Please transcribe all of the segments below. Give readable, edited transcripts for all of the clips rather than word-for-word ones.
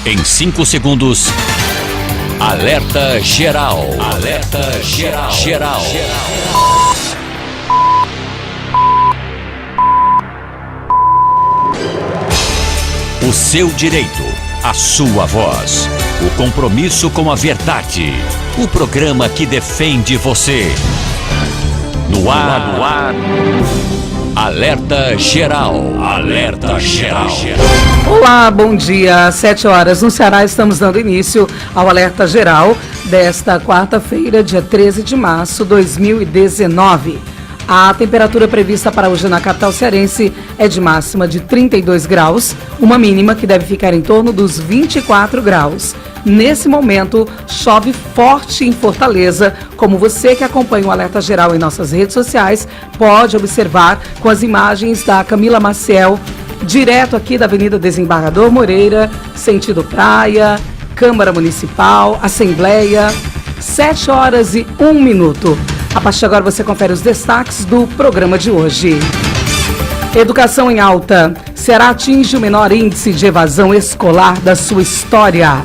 Em 5 segundos, alerta geral. Alerta geral. Geral. O seu direito, a sua voz, o compromisso com a verdade, o programa que defende você. No ar, Alerta Geral. Alerta Geral. Olá, bom dia. Às 7 horas no Ceará estamos dando início ao Alerta Geral desta quarta-feira, dia 13 de março de 2019. A temperatura prevista para hoje na capital cearense é de máxima de 32 graus, uma mínima que deve ficar em torno dos 24 graus. Nesse momento, chove forte em Fortaleza, como você que acompanha o Alerta Geral em nossas redes sociais pode observar com as imagens da Camila Maciel, direto aqui da Avenida Desembargador Moreira, sentido praia, Câmara Municipal, Assembleia, 7 horas e 1 minuto. A partir de agora você confere os destaques do programa de hoje. Educação em alta. Ceará atinge o menor índice de evasão escolar da sua história.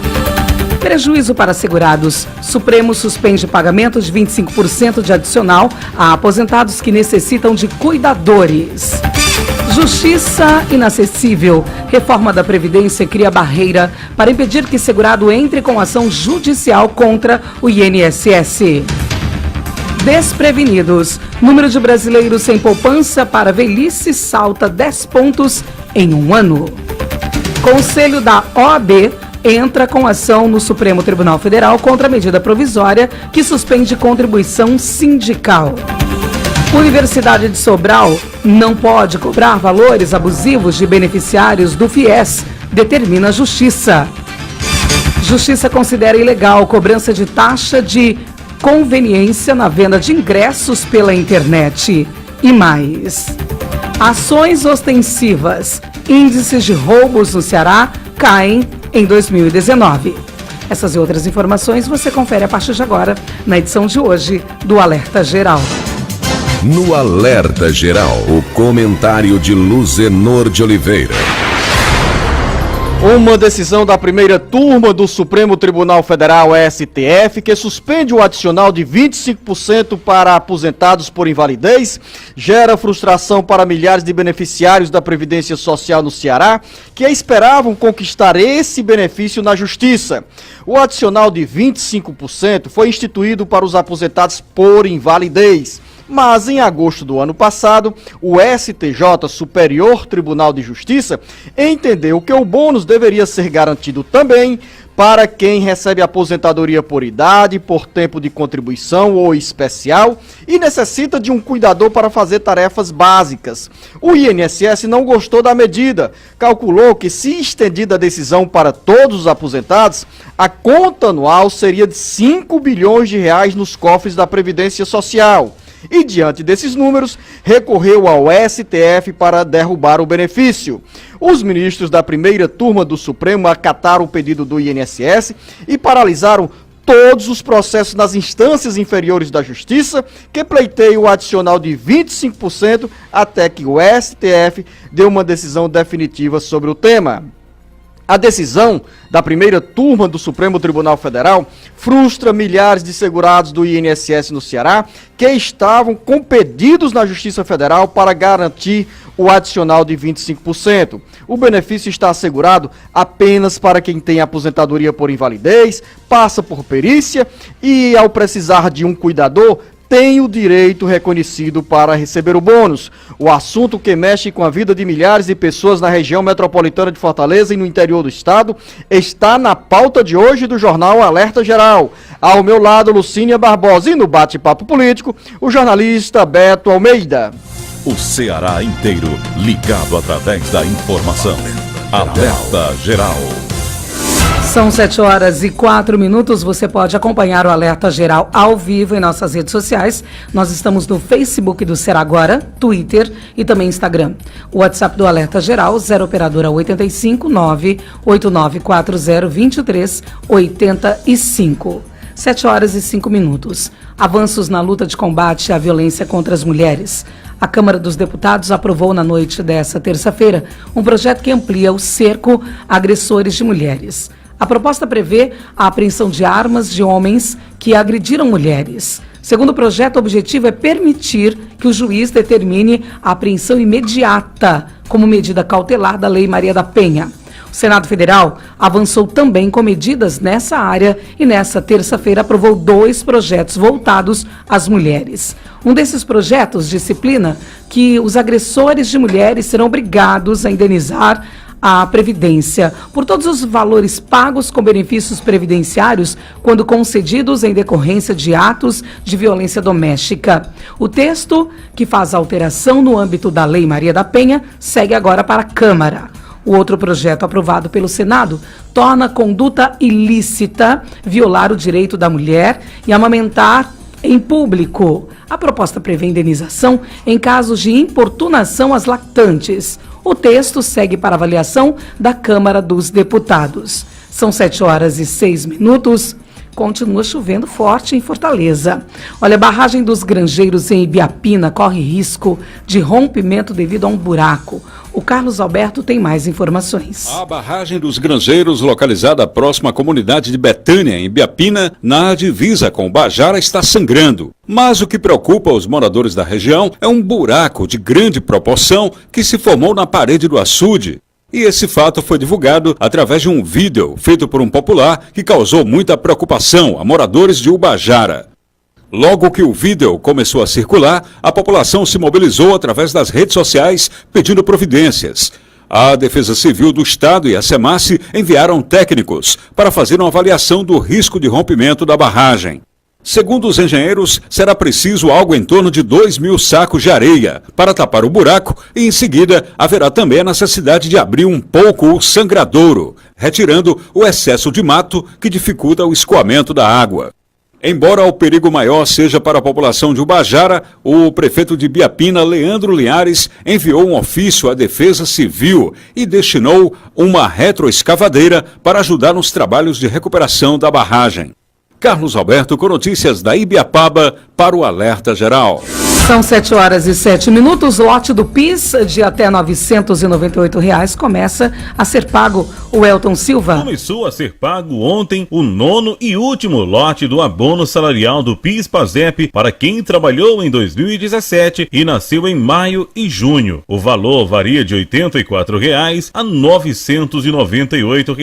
Prejuízo para segurados. Supremo suspende pagamento de 25% de adicional a aposentados que necessitam de cuidadores. Justiça inacessível. Reforma da Previdência cria barreira para impedir que segurado entre com ação judicial contra o INSS. Desprevenidos. Número de brasileiros sem poupança para velhice salta 10 pontos em um ano. Conselho da OAB entra com ação no Supremo Tribunal Federal contra a medida provisória que suspende contribuição sindical. Universidade de Sobral não pode cobrar valores abusivos de beneficiários do FIES, determina a Justiça. Justiça considera ilegal cobrança de taxa de conveniência na venda de ingressos pela internet. E mais. Ações ostensivas. Índices de roubos no Ceará caem em 2019. Essas e outras informações você confere a partir de agora na edição de hoje do Alerta Geral. No Alerta Geral, o comentário de Luzenor de Oliveira. Uma decisão da primeira turma do Supremo Tribunal Federal, STF, que suspende o adicional de 25% para aposentados por invalidez, gera frustração para milhares de beneficiários da Previdência Social no Ceará, que esperavam conquistar esse benefício na Justiça. O adicional de 25% foi instituído para os aposentados por invalidez. Mas, em agosto do ano passado, o STJ, Superior Tribunal de Justiça, entendeu que o bônus deveria ser garantido também para quem recebe aposentadoria por idade, por tempo de contribuição ou especial e necessita de um cuidador para fazer tarefas básicas. O INSS não gostou da medida, calculou que, se estendida a decisão para todos os aposentados, a conta anual seria de 5 bilhões de reais nos cofres da Previdência Social. E, diante desses números, recorreu ao STF para derrubar o benefício. Os ministros da primeira turma do Supremo acataram o pedido do INSS e paralisaram todos os processos nas instâncias inferiores da Justiça, que pleiteiam o adicional de 25% até que o STF deu uma decisão definitiva sobre o tema. A decisão da primeira turma do Supremo Tribunal Federal frustra milhares de segurados do INSS no Ceará que estavam com pedidos na Justiça Federal para garantir o adicional de 25%. O benefício está assegurado apenas para quem tem aposentadoria por invalidez, passa por perícia e, ao precisar de um cuidador, tem o direito reconhecido para receber o bônus. O assunto, que mexe com a vida de milhares de pessoas na região metropolitana de Fortaleza e no interior do estado, está na pauta de hoje do jornal Alerta Geral. Ao meu lado, Lucínia Barbosa, e no bate-papo político, o jornalista Beto Almeida. O Ceará inteiro ligado através da informação. Alerta Geral. São 7 horas e 4 minutos. Você pode acompanhar o Alerta Geral ao vivo em nossas redes sociais. Nós estamos no Facebook do Será Agora, Twitter e também Instagram. O WhatsApp do Alerta Geral, 0 operadora 85 98940 2385. 7 horas e 5 minutos. Avanços na luta de combate à violência contra as mulheres. A Câmara dos Deputados aprovou na noite dessa terça-feira um projeto que amplia o cerco a agressores de mulheres. A proposta prevê a apreensão de armas de homens que agrediram mulheres. Segundo o projeto, o objetivo é permitir que o juiz determine a apreensão imediata como medida cautelar da Lei Maria da Penha. O Senado Federal avançou também com medidas nessa área e nessa terça-feira aprovou 2 projetos voltados às mulheres. Um desses projetos disciplina que os agressores de mulheres serão obrigados a indenizar a Previdência por todos os valores pagos com benefícios previdenciários quando concedidos em decorrência de atos de violência doméstica. O texto, que faz alteração no âmbito da Lei Maria da Penha, segue agora para a Câmara. O outro projeto aprovado pelo Senado torna conduta ilícita violar o direito da mulher e amamentar em público. A proposta prevê indenização em casos de importunação às lactantes. O texto segue para avaliação da Câmara dos Deputados. São 7h06. Continua chovendo forte em Fortaleza. Olha, a barragem dos Granjeiros em Ibiapina corre risco de rompimento devido a um buraco. O Carlos Alberto tem mais informações. A barragem dos Granjeiros, localizada próxima à comunidade de Betânia, em Ibiapina, na divisa com Ubajara, está sangrando. Mas o que preocupa os moradores da região é um buraco de grande proporção que se formou na parede do açude. E esse fato foi divulgado através de um vídeo feito por um popular que causou muita preocupação a moradores de Ubajara. Logo que o vídeo começou a circular, a população se mobilizou através das redes sociais pedindo providências. A Defesa Civil do Estado e a SEMASSE enviaram técnicos para fazer uma avaliação do risco de rompimento da barragem. Segundo os engenheiros, será preciso algo em torno de 2.000 sacos de areia para tapar o buraco e, em seguida, haverá também a necessidade de abrir um pouco o sangradouro, retirando o excesso de mato que dificulta o escoamento da água. Embora o perigo maior seja para a população de Ubajara, o prefeito de Ibiapina, Leandro Linhares, enviou um ofício à Defesa Civil e destinou uma retroescavadeira para ajudar nos trabalhos de recuperação da barragem. Carlos Alberto com notícias da Ibiapaba para o Alerta Geral. São 7h07. Lote do PIS de até R$ 998 começa a ser pago. O Elton Silva. Começou a ser pago ontem o 9º e último lote do abono salarial do PIS/PASEP para quem trabalhou em 2017 e nasceu em maio e junho. O valor varia de R$ 84 a R$ 998,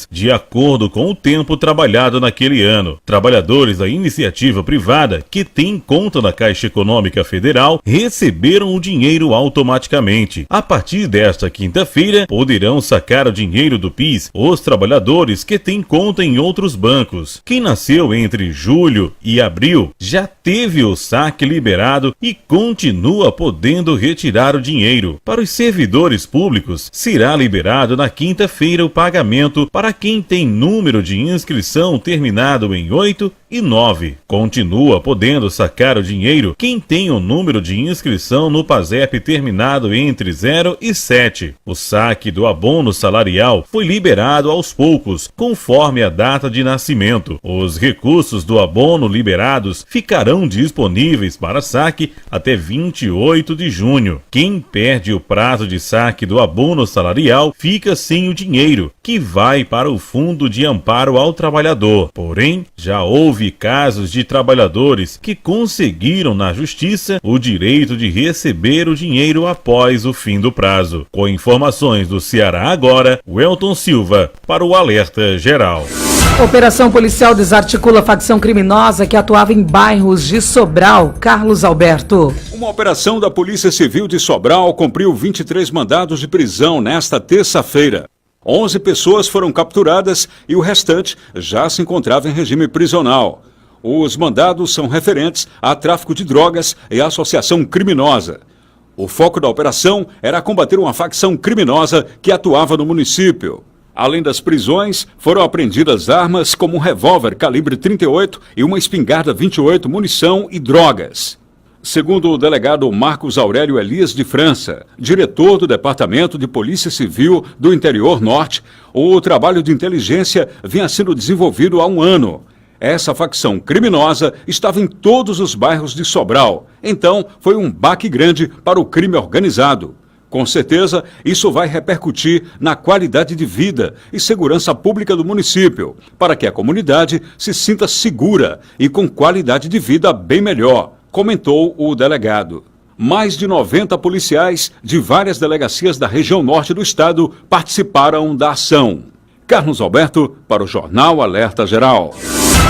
de acordo com o tempo trabalhado naquele ano. Trabalhadores da iniciativa privada que têm conta na Caixa Econômica Federal receberam o dinheiro automaticamente. A partir desta quinta-feira, poderão sacar o dinheiro do PIS os trabalhadores que têm conta em outros bancos. Quem nasceu entre julho e abril já teve o saque liberado e continua podendo retirar o dinheiro. Para os servidores públicos, será liberado na quinta-feira o pagamento para quem tem número de inscrição terminado em 8 e 9. Continua podendo sacar o dinheiro quem tem o número de inscrição no PASEP terminado entre 0 e 7. O saque do abono salarial foi liberado aos poucos, conforme a data de nascimento. Os recursos do abono liberados ficarão disponíveis para saque até 28 de junho. Quem perde o prazo de saque do abono salarial fica sem o dinheiro, que vai para o Fundo de Amparo ao Trabalhador. Porém, já houve casos de trabalhadores que conseguiram na Justiça o direito de receber o dinheiro após o fim do prazo. Com informações do Ceará Agora, Welton Silva para o Alerta Geral. Operação policial desarticula a facção criminosa que atuava em bairros de Sobral. Carlos Alberto. Uma operação da Polícia Civil de Sobral cumpriu 23 mandados de prisão nesta terça-feira. 11 pessoas foram capturadas e o restante já se encontrava em regime prisional. Os mandados são referentes a tráfico de drogas e associação criminosa. O foco da operação era combater uma facção criminosa que atuava no município. Além das prisões, foram apreendidas armas como um revólver calibre 38 e uma espingarda 28, munição e drogas. Segundo o delegado Marcos Aurélio Elias de França, diretor do Departamento de Polícia Civil do Interior Norte, o trabalho de inteligência vinha sendo desenvolvido há um ano. Essa facção criminosa estava em todos os bairros de Sobral, então foi um baque grande para o crime organizado. Com certeza, isso vai repercutir na qualidade de vida e segurança pública do município, para que a comunidade se sinta segura e com qualidade de vida bem melhor, comentou o delegado. Mais de 90 policiais de várias delegacias da região norte do estado participaram da ação. Carlos Alberto, para o Jornal Alerta Geral.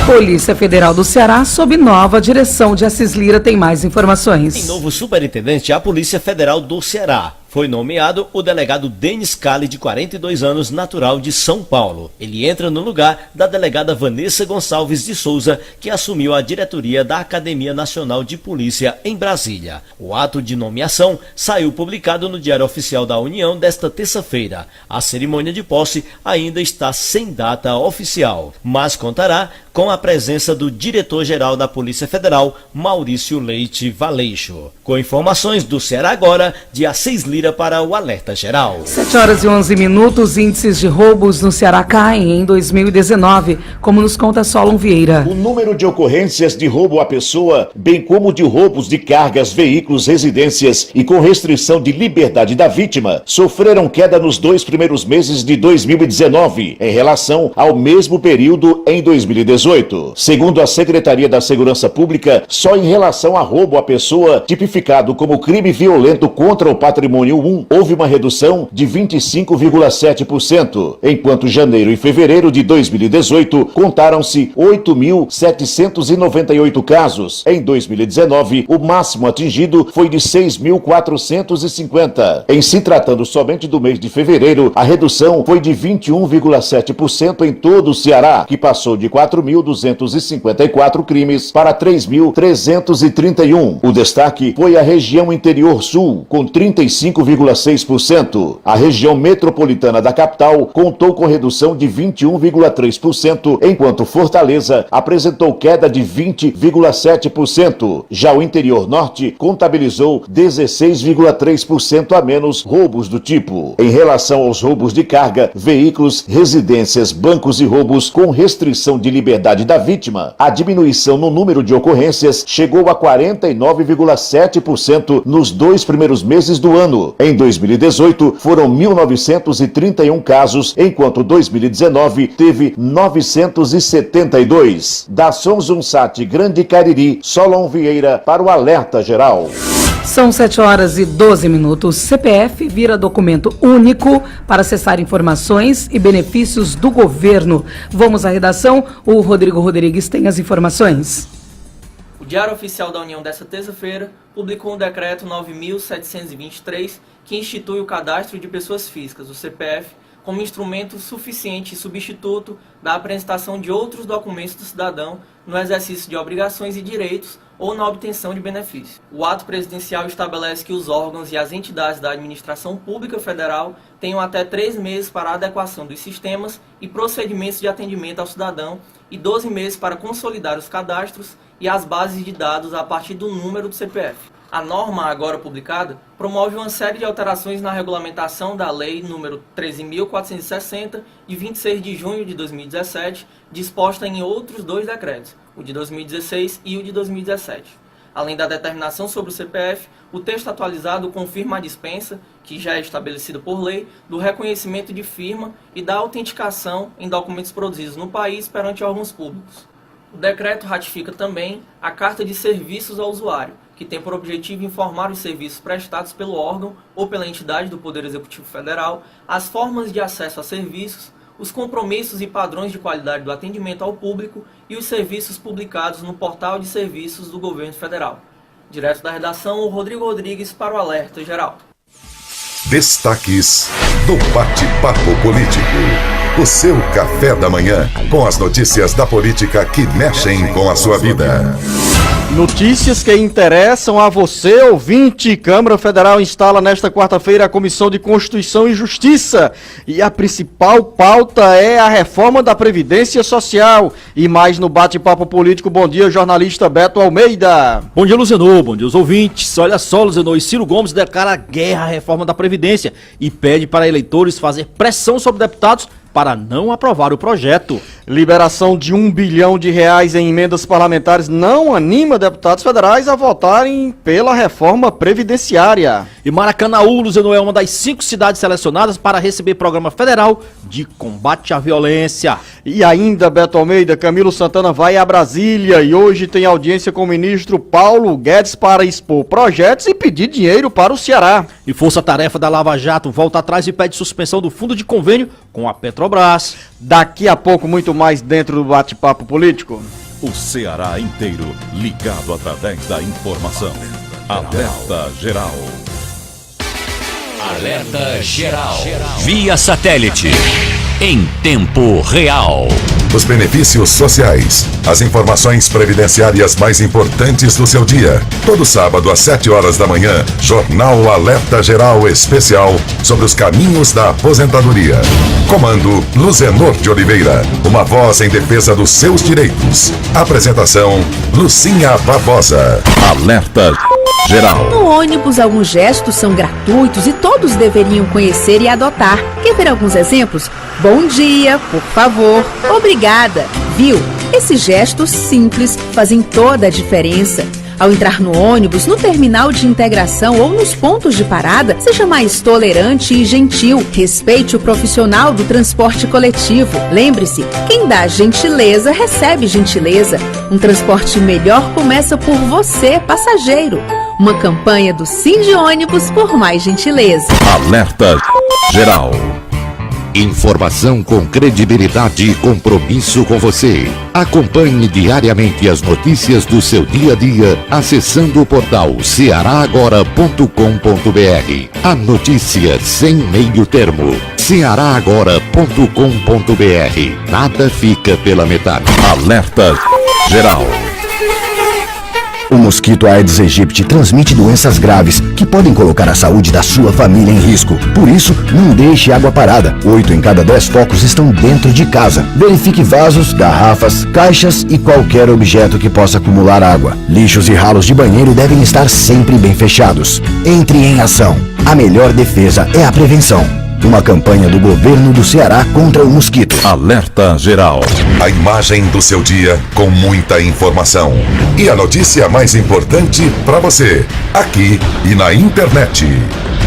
Polícia Federal do Ceará, sob nova direção de Assis Lira, tem mais informações. Em novo superintendente, a Polícia Federal do Ceará. Foi nomeado o delegado Denis Cali, de 42 anos, natural de São Paulo. Ele entra no lugar da delegada Vanessa Gonçalves de Souza, que assumiu a diretoria da Academia Nacional de Polícia em Brasília. O ato de nomeação saiu publicado no Diário Oficial da União desta terça-feira. A cerimônia de posse ainda está sem data oficial, mas contará com a presença do diretor-geral da Polícia Federal, Maurício Leite Valeixo. Com informações do Ceará Agora, de Assis Lira para o Alerta Geral. 7h11, índices de roubos no Ceará caem em 2019, como nos conta Solon Vieira. O número de ocorrências de roubo à pessoa, bem como de roubos de cargas, veículos, residências e com restrição de liberdade da vítima, sofreram queda nos 2 primeiros meses de 2019, em relação ao mesmo período em 2018. Segundo a Secretaria da Segurança Pública, só em relação a roubo à pessoa, tipificado como crime violento contra o patrimônio 1, houve uma redução de 25,7%, enquanto janeiro e fevereiro de 2018 contaram-se 8.798 casos. Em 2019, o máximo atingido foi de 6.450. Em se tratando somente do mês de fevereiro, a redução foi de 21,7% em todo o Ceará, que passou de 4.254 crimes para 3.331. O destaque foi a região interior sul, com 35,6%. A região metropolitana da capital contou com redução de 21,3%, enquanto Fortaleza apresentou queda de 20,7%. Já o interior norte contabilizou 16,3% a menos roubos do tipo. Em relação aos roubos de carga, veículos, residências, bancos e roubos com restrição de liberdade da vítima, a diminuição no número de ocorrências chegou a 49,7% nos 2 primeiros meses do ano. Em 2018, foram 1.931 casos, enquanto 2019 teve 972. Da Sonzunsat Grande Cariri, Solon Vieira para o Alerta Geral. São 7h12. CPF vira documento único para acessar informações e benefícios do governo. Vamos à redação. O Rodrigo Rodrigues tem as informações. O Diário Oficial da União desta terça-feira publicou o decreto 9.723, que institui o cadastro de pessoas físicas, o CPF, como instrumento suficiente e substituto da apresentação de outros documentos do cidadão no exercício de obrigações e direitos ou na obtenção de benefícios. O ato presidencial estabelece que os órgãos e as entidades da administração pública federal tenham até 3 meses para a adequação dos sistemas e procedimentos de atendimento ao cidadão e 12 meses para consolidar os cadastros e as bases de dados a partir do número do CPF. A norma, agora publicada, promove uma série de alterações na regulamentação da Lei nº 13.460, de 26 de junho de 2017, disposta em outros 2 decretos, o de 2016 e o de 2017. Além da determinação sobre o CPF, o texto atualizado confirma a dispensa, que já é estabelecida por lei, do reconhecimento de firma e da autenticação em documentos produzidos no país perante órgãos públicos. O decreto ratifica também a Carta de Serviços ao Usuário, que tem por objetivo informar os serviços prestados pelo órgão ou pela entidade do Poder Executivo Federal, as formas de acesso a serviços, os compromissos e padrões de qualidade do atendimento ao público e os serviços publicados no Portal de Serviços do Governo Federal. Direto da redação, o Rodrigo Rodrigues para o Alerta Geral. Destaques do Bate-Papo Político. O seu café da manhã com as notícias da política que mexem com a sua vida. Notícias que interessam a você, ouvinte. Câmara Federal instala nesta quarta-feira a Comissão de Constituição e Justiça. E a principal pauta é a reforma da Previdência Social. E mais no Bate-Papo Político. Bom dia, jornalista Beto Almeida. Bom dia, Luzenor. Bom dia aos ouvintes. Olha só, Luzenor, e Ciro Gomes declara guerra à reforma da Previdência e pede para eleitores fazer pressão sobre deputados para não aprovar o projeto. Liberação de R$1 bilhão em emendas parlamentares não anima deputados federais a votarem pela reforma previdenciária. E Maracanaú, Luziano, é uma das 5 cidades selecionadas para receber programa federal de combate à violência. E ainda, Beto Almeida, Camilo Santana vai a Brasília e hoje tem audiência com o ministro Paulo Guedes para expor projetos e pedir dinheiro para o Ceará. E Força Tarefa da Lava Jato volta atrás e pede suspensão do fundo de convênio com a Petrobras. Daqui a pouco, muito mais dentro do bate-papo político. O Ceará inteiro ligado através da informação. Alerta Geral. Alerta Geral. Via satélite. Em tempo real. Os benefícios sociais. As informações previdenciárias mais importantes do seu dia. Todo sábado às 7 horas da manhã, Jornal Alerta Geral Especial sobre os caminhos da aposentadoria. Comando Luzenor de Oliveira. Uma voz em defesa dos seus direitos. Apresentação Lucinha Barbosa. Alerta Geral. No ônibus, alguns gestos são gratuitos e todos deveriam conhecer e adotar. Quer ver alguns exemplos? Bom dia, por favor, obrigada. Viu? Esses gestos simples fazem toda a diferença. Ao entrar no ônibus, no terminal de integração ou nos pontos de parada, seja mais tolerante e gentil. Respeite o profissional do transporte coletivo. Lembre-se, quem dá gentileza recebe gentileza. Um transporte melhor começa por você, passageiro. Uma campanha do Sindi Ônibus por mais gentileza. Alerta Geral. Informação com credibilidade e compromisso com você. Acompanhe diariamente as notícias do seu dia a dia acessando o portal cearagora.com.br. A notícia sem meio termo. cearagora.com.br. Nada fica pela metade. Alerta Geral. O mosquito Aedes aegypti transmite doenças graves que podem colocar a saúde da sua família em risco. Por isso, não deixe água parada. 8 em cada 10 focos estão dentro de casa. Verifique vasos, garrafas, caixas e qualquer objeto que possa acumular água. Lixos e ralos de banheiro devem estar sempre bem fechados. Entre em ação. A melhor defesa é a prevenção. Uma campanha do governo do Ceará contra o mosquito. Alerta Geral. A imagem do seu dia com muita informação. E a notícia mais importante para você, aqui e na internet.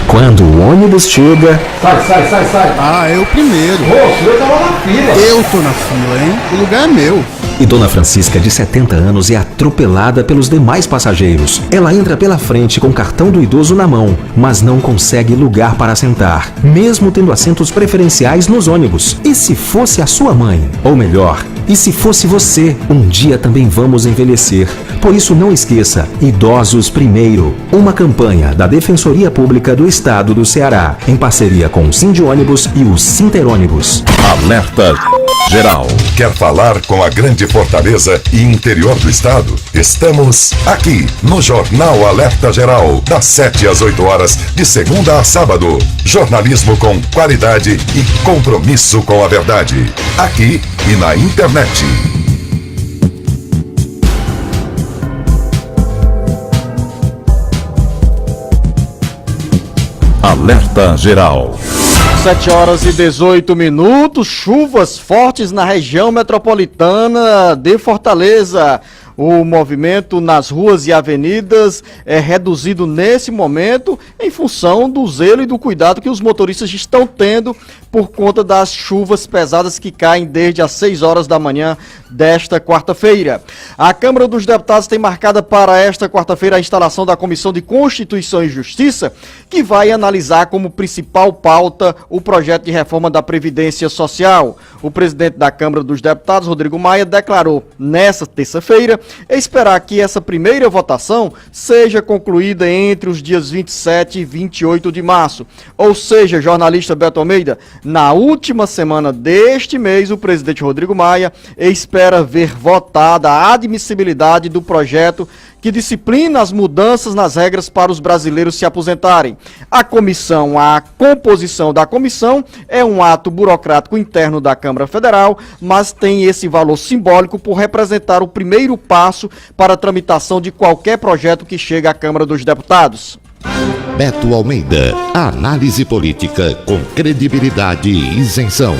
Quando o ônibus chega... Sai. Ah, eu primeiro. Você tava na fila. Eu tô na fila, hein? O lugar é meu. E Dona Francisca, de 70 anos, é atropelada pelos demais passageiros. Ela entra pela frente com o cartão do idoso na mão, mas não consegue lugar para sentar, mesmo tendo assentos preferenciais nos ônibus. E se fosse a sua mãe? Ou melhor, e se fosse você? Um dia também vamos envelhecer. Por isso não esqueça, Idosos Primeiro. Uma campanha da Defensoria Pública do Estado do Ceará, em parceria com o Sindi Ônibus e o Sinterônibus. Alerta Geral. Quer falar com a grande Fortaleza e interior do estado? Estamos aqui no Jornal Alerta Geral, das 7 às 8 horas, de segunda a sábado. Jornalismo com qualidade e compromisso com a verdade. Aqui e na internet. Alerta Geral. 7 horas e 18 minutos, chuvas fortes na região metropolitana de Fortaleza. O movimento nas ruas e avenidas é reduzido nesse momento em função do zelo e do cuidado que os motoristas estão tendo por conta das chuvas pesadas que caem desde as 6 horas da manhã desta quarta-feira. A Câmara dos Deputados tem marcada para esta quarta-feira a instalação da Comissão de Constituição e Justiça, que vai analisar como principal pauta o projeto de reforma da Previdência Social. O presidente da Câmara dos Deputados, Rodrigo Maia, declarou nesta terça-feira esperar que essa primeira votação seja concluída entre os dias 27 e 28 de março. Ou seja, jornalista Beto Almeida, na última semana deste mês, o presidente Rodrigo Maia espera ver votada a admissibilidade do projeto que disciplina as mudanças nas regras para os brasileiros se aposentarem. A composição da comissão é um ato burocrático interno da Câmara Federal, mas tem esse valor simbólico por representar o primeiro passo para a tramitação de qualquer projeto que chegue à Câmara dos Deputados. Beto Almeida, análise política com credibilidade e isenção.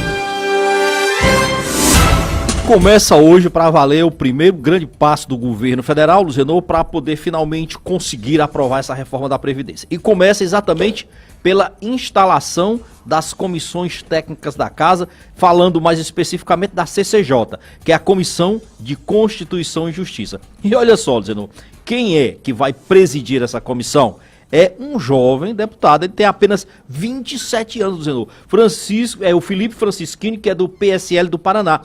começa hoje para valer o primeiro grande passo do governo federal, Luziano, para poder finalmente conseguir aprovar essa reforma da Previdência. E começa exatamente pela instalação das comissões técnicas da Casa, falando mais especificamente da CCJ, que é a Comissão de Constituição e Justiça. E olha só, Luziano, quem é que vai presidir essa comissão? É um jovem deputado, ele tem apenas 27 anos, Luziano. O Felipe Francischini, que é do PSL do Paraná.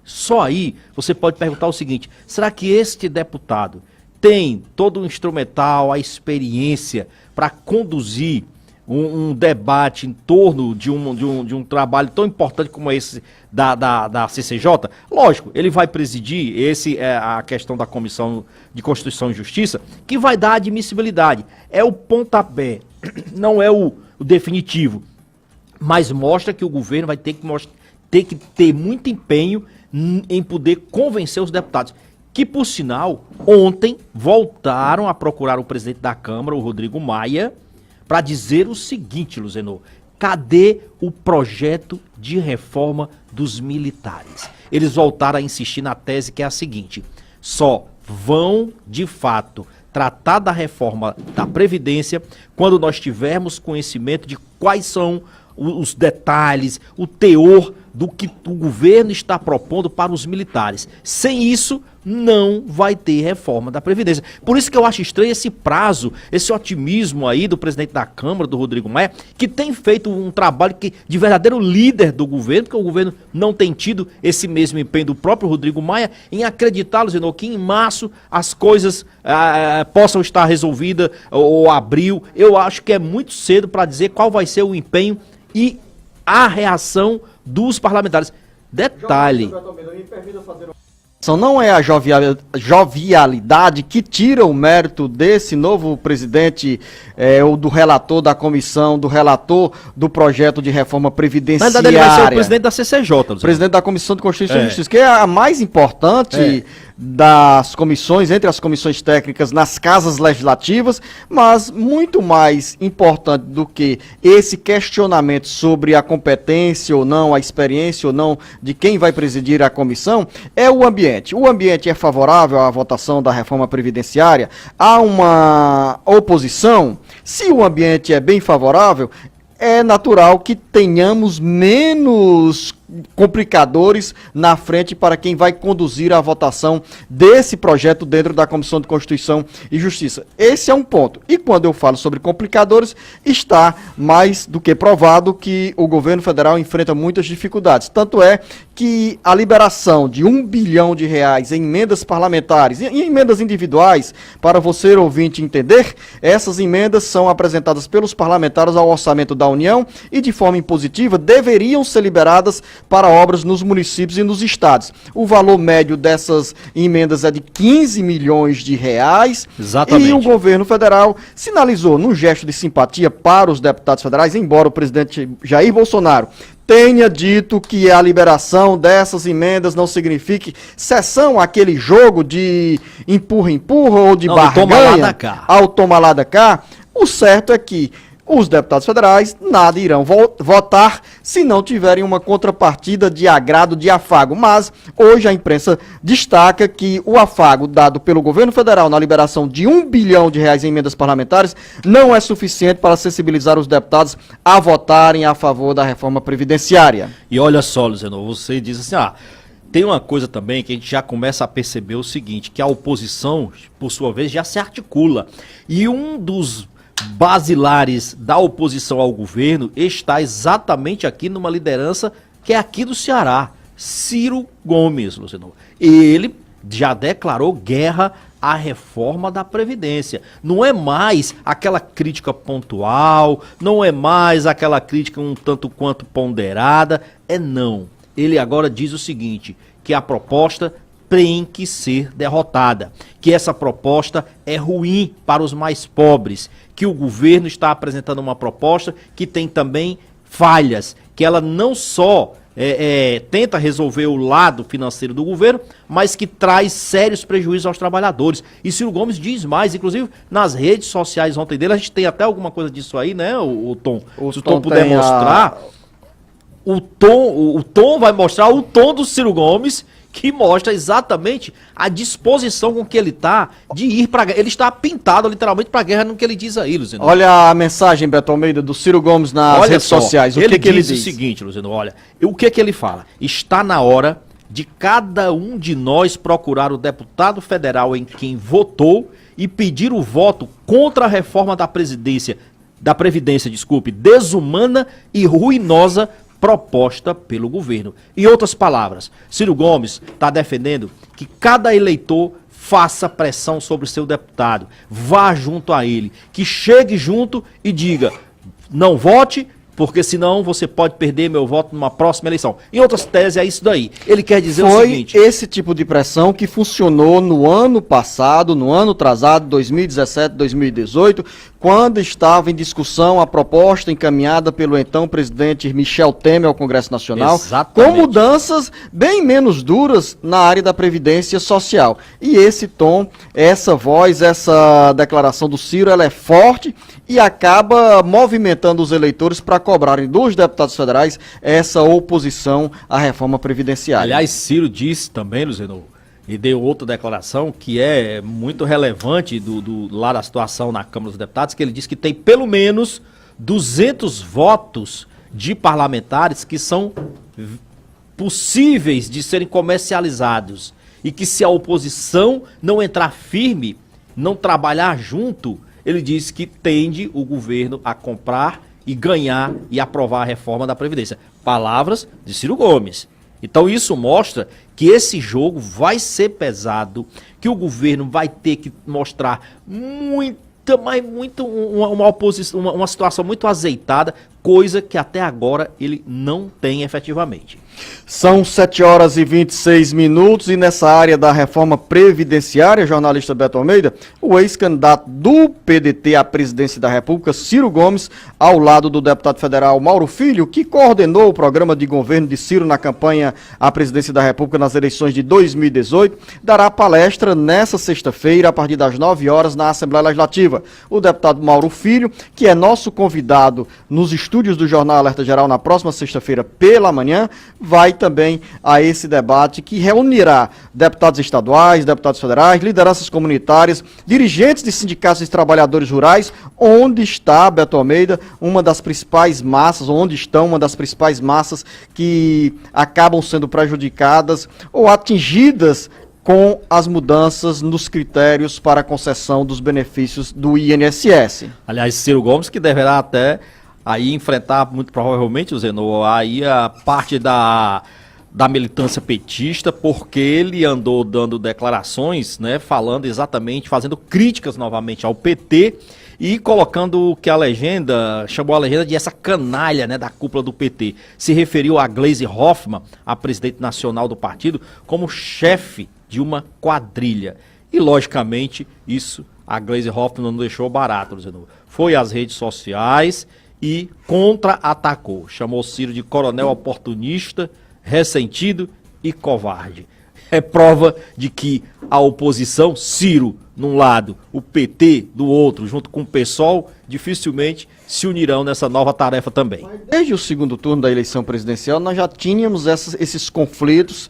Só aí você pode perguntar o seguinte: será que este deputado tem todo o instrumental, a experiência para conduzir um debate em torno de um trabalho tão importante como esse da CCJ? Lógico, ele vai presidir a questão da Comissão de Constituição e Justiça, que vai dar admissibilidade. É o pontapé, não é o definitivo, mas mostra que o governo vai ter que ter muito empenho em poder convencer os deputados, que por sinal, ontem voltaram a procurar o presidente da Câmara, o Rodrigo Maia, para dizer o seguinte, Luziano: cadê o projeto de reforma dos militares? Eles voltaram a insistir na tese que é a seguinte: só vão, de fato, tratar da reforma da Previdência quando nós tivermos conhecimento de quais são os detalhes, o teor do que o governo está propondo para os militares. Sem isso, não vai ter reforma da Previdência. Por isso que eu acho estranho esse prazo, esse otimismo aí do presidente da Câmara, do Rodrigo Maia, que tem feito um trabalho de verdadeiro líder do governo, porque o governo não tem tido esse mesmo empenho do próprio Rodrigo Maia em acreditar, Luziano, que em março as coisas possam estar resolvidas, ou abril. Eu acho que é muito cedo para dizer qual vai ser o empenho e a reação dos parlamentares. Detalhe: não é a jovialidade que tira o mérito desse novo presidente, ou do relator da comissão, do relator do projeto de reforma previdenciária. Na verdade, ele vai ser o presidente da CCJ. O presidente da Comissão de Constituição e Justiça, que é a mais importante das comissões, entre as comissões técnicas nas casas legislativas, mas muito mais importante do que esse questionamento sobre a competência ou não, a experiência ou não de quem vai presidir a comissão, é o ambiente. O ambiente é favorável à votação da reforma previdenciária? Há uma oposição? Se o ambiente é bem favorável, é natural que tenhamos menos complicadores na frente para quem vai conduzir a votação desse projeto dentro da Comissão de Constituição e Justiça. Esse é um ponto. E quando eu falo sobre complicadores, está mais do que provado que o governo federal enfrenta muitas dificuldades. Tanto é que a liberação de R$1 bilhão em emendas parlamentares e emendas individuais, para você ouvinte entender, essas emendas são apresentadas pelos parlamentares ao orçamento da União e de forma impositiva deveriam ser liberadas para obras nos municípios e nos estados. O valor médio dessas emendas é de R$15 milhões. Exatamente. E o governo federal sinalizou, num gesto de simpatia para os deputados federais, embora o presidente Jair Bolsonaro tenha dito que a liberação dessas emendas não signifique cessão àquele jogo de empurra-empurra ou de barganha ao toma lá da cá, o certo é que os deputados federais nada irão votar se não tiverem uma contrapartida de agrado, de afago. Mas hoje a imprensa destaca que o afago dado pelo governo federal na liberação de R$1 bilhão em emendas parlamentares não é suficiente para sensibilizar os deputados a votarem a favor da reforma previdenciária. E olha só, Luziano, você diz assim, tem uma coisa também que a gente já começa a perceber o seguinte, que a oposição, por sua vez, já se articula. E um dos basilares da oposição ao governo está exatamente aqui numa liderança que é aqui do Ceará, Ciro Gomes, Luciano. Ele já declarou guerra à reforma da Previdência. Não é mais aquela crítica pontual, não é mais aquela crítica um tanto quanto ponderada, não. Ele agora diz o seguinte, que a proposta tem que ser derrotada, que essa proposta é ruim para os mais pobres, que o governo está apresentando uma proposta que tem também falhas, que ela não só tenta resolver o lado financeiro do governo, mas que traz sérios prejuízos aos trabalhadores. E Ciro Gomes diz mais, inclusive nas redes sociais ontem dele, a gente tem até alguma coisa disso aí, né, o Tom? Se o Tom puder mostrar, o Tom vai mostrar o tom do Ciro Gomes, que mostra exatamente a disposição com que ele está de ir para a guerra. Ele está pintado literalmente para a guerra no que ele diz aí, Luciano. Olha a mensagem, Beto Almeida, do Ciro Gomes nas redes sociais. O ele que ele diz? diz O seguinte, Luciano, olha, o que ele fala? Está na hora de cada um de nós procurar o deputado federal em quem votou e pedir o voto contra a reforma da Previdência, desumana e ruinosa proposta pelo governo. Em outras palavras, Ciro Gomes está defendendo que cada eleitor faça pressão sobre o seu deputado, vá junto a ele, que chegue junto e diga, não vote, porque senão você pode perder meu voto numa próxima eleição. Em outras teses, é isso daí. Ele quer dizer o seguinte... Foi esse tipo de pressão que funcionou no ano passado, no ano atrasado, 2017, 2018, quando estava em discussão a proposta encaminhada pelo então presidente Michel Temer ao Congresso Nacional, Exatamente. com mudanças bem menos duras na área da Previdência Social. E esse tom, essa voz, essa declaração do Ciro, ela é forte e acaba movimentando os eleitores para cobrarem dos deputados federais essa oposição à reforma previdenciária. Aliás, Ciro disse também, Luciano, e deu outra declaração que é muito relevante lá da situação na Câmara dos Deputados, que ele disse que tem pelo menos 200 votos de parlamentares que são possíveis de serem comercializados e que se a oposição não entrar firme, não trabalhar junto, ele disse que tende o governo a comprar e ganhar e aprovar a reforma da Previdência. Palavras de Ciro Gomes. Então isso mostra que esse jogo vai ser pesado, que o governo vai ter que mostrar uma situação muito azeitada, coisa que até agora ele não tem efetivamente. São 7h26 e nessa área da reforma previdenciária, jornalista Beto Almeida, o ex-candidato do PDT à presidência da República, Ciro Gomes, ao lado do deputado federal Mauro Filho, que coordenou o programa de governo de Ciro na campanha à presidência da República nas eleições de 2018, dará palestra nessa sexta-feira, a partir das 9 horas, na Assembleia Legislativa. O deputado Mauro Filho, que é nosso convidado nos estúdios do Jornal Alerta Geral na próxima sexta-feira pela manhã, vai também a esse debate que reunirá deputados estaduais, deputados federais, lideranças comunitárias, dirigentes de sindicatos de trabalhadores rurais, onde está, Beto Almeida, uma das principais massas que acabam sendo prejudicadas ou atingidas com as mudanças nos critérios para a concessão dos benefícios do INSS. Aliás, Ciro Gomes, que deverá até aí enfrentar, muito provavelmente, Zeno, aí a parte da militância petista, porque ele andou dando declarações, né, falando exatamente, fazendo críticas novamente ao PT e colocando o que chamou a legenda de essa canalha, né, da cúpula do PT. Se referiu a Gleisi Hoffmann, a presidente nacional do partido, como chefe de uma quadrilha. E, logicamente, isso a Gleisi Hoffmann não deixou barato, Zeno. Foi às redes sociais e contra-atacou. Chamou Ciro de coronel oportunista, ressentido e covarde. É prova de que a oposição, Ciro num lado, o PT do outro, junto com o PSOL, dificilmente se unirão nessa nova tarefa também. Desde o segundo turno da eleição presidencial, nós já tínhamos esses conflitos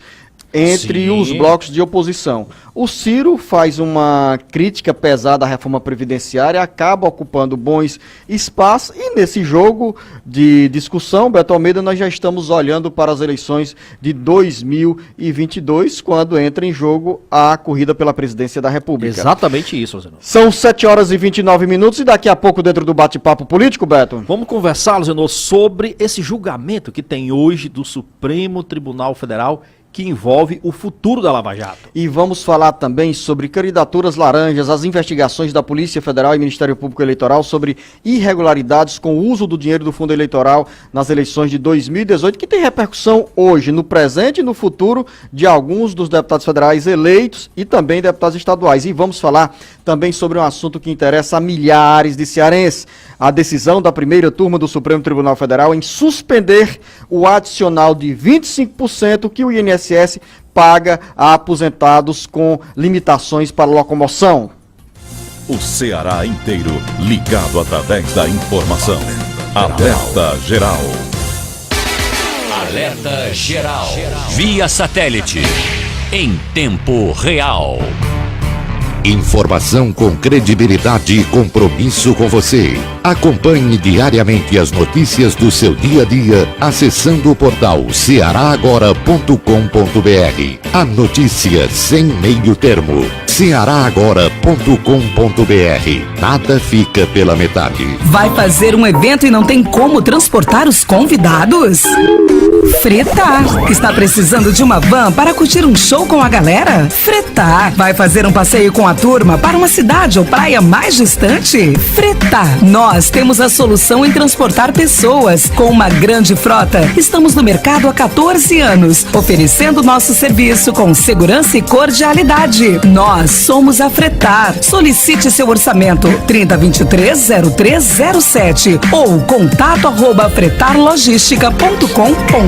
entre os blocos de oposição. O Ciro faz uma crítica pesada à reforma previdenciária, acaba ocupando bons espaços e nesse jogo de discussão, Beto Almeida, nós já estamos olhando para as eleições de 2022, quando entra em jogo a corrida pela presidência da República. Exatamente isso, Zeno. São 7h29 e daqui a pouco dentro do bate-papo político, Beto. Vamos conversar, Zeno, sobre esse julgamento que tem hoje do Supremo Tribunal Federal, que envolve o futuro da Lava Jato. E vamos falar também sobre candidaturas laranjas, as investigações da Polícia Federal e Ministério Público Eleitoral sobre irregularidades com o uso do dinheiro do fundo eleitoral nas eleições de 2018, que tem repercussão hoje, no presente e no futuro de alguns dos deputados federais eleitos e também deputados estaduais. E vamos falar também sobre um assunto que interessa a milhares de cearenses, a decisão da primeira turma do Supremo Tribunal Federal em suspender o adicional de 25% que o INSS paga a aposentados com limitações para locomoção. O Ceará inteiro ligado através da informação. Alerta Geral. Alerta Geral. Via satélite. em tempo real. Informação com credibilidade e compromisso com você. Acompanhe diariamente as notícias do seu dia a dia acessando o portal cearagora.com.br. A notícia sem meio termo. cearagora.com.br. Nada fica pela metade. Vai fazer um evento e não tem como transportar os convidados? Fretar. Está precisando de uma van para curtir um show com a galera? Fretar. Vai fazer um passeio com a turma para uma cidade ou praia mais distante? Fretar. Nós temos a solução em transportar pessoas. Com uma grande frota, estamos no mercado há 14 anos, oferecendo nosso serviço com segurança e cordialidade. Nós somos a Fretar. Solicite seu orçamento 3023-0307 ou contato@fretarlogistica.com.br.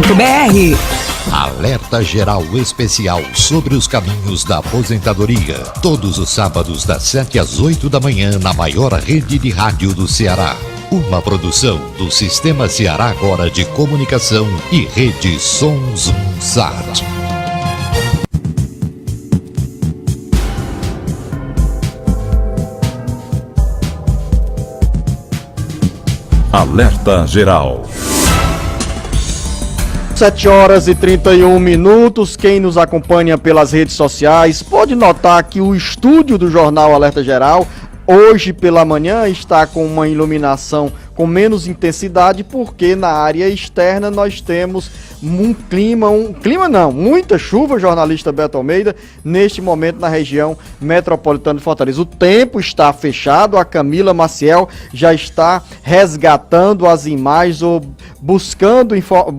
Alerta geral especial sobre os caminhos da aposentadoria. Todos os sábados das 7 às 8 da manhã na maior rede de rádio do Ceará. Uma produção do Sistema Ceará Agora de Comunicação e Rede Sons Sat. Alerta geral. 7h31. Quem nos acompanha pelas redes sociais pode notar que o estúdio do jornal Alerta Geral hoje pela manhã está com uma iluminação com menos intensidade, porque na área externa nós temos muita chuva, jornalista Beto Almeida, neste momento na região metropolitana de Fortaleza. O tempo está fechado, a Camila Maciel já está resgatando as imagens ou buscando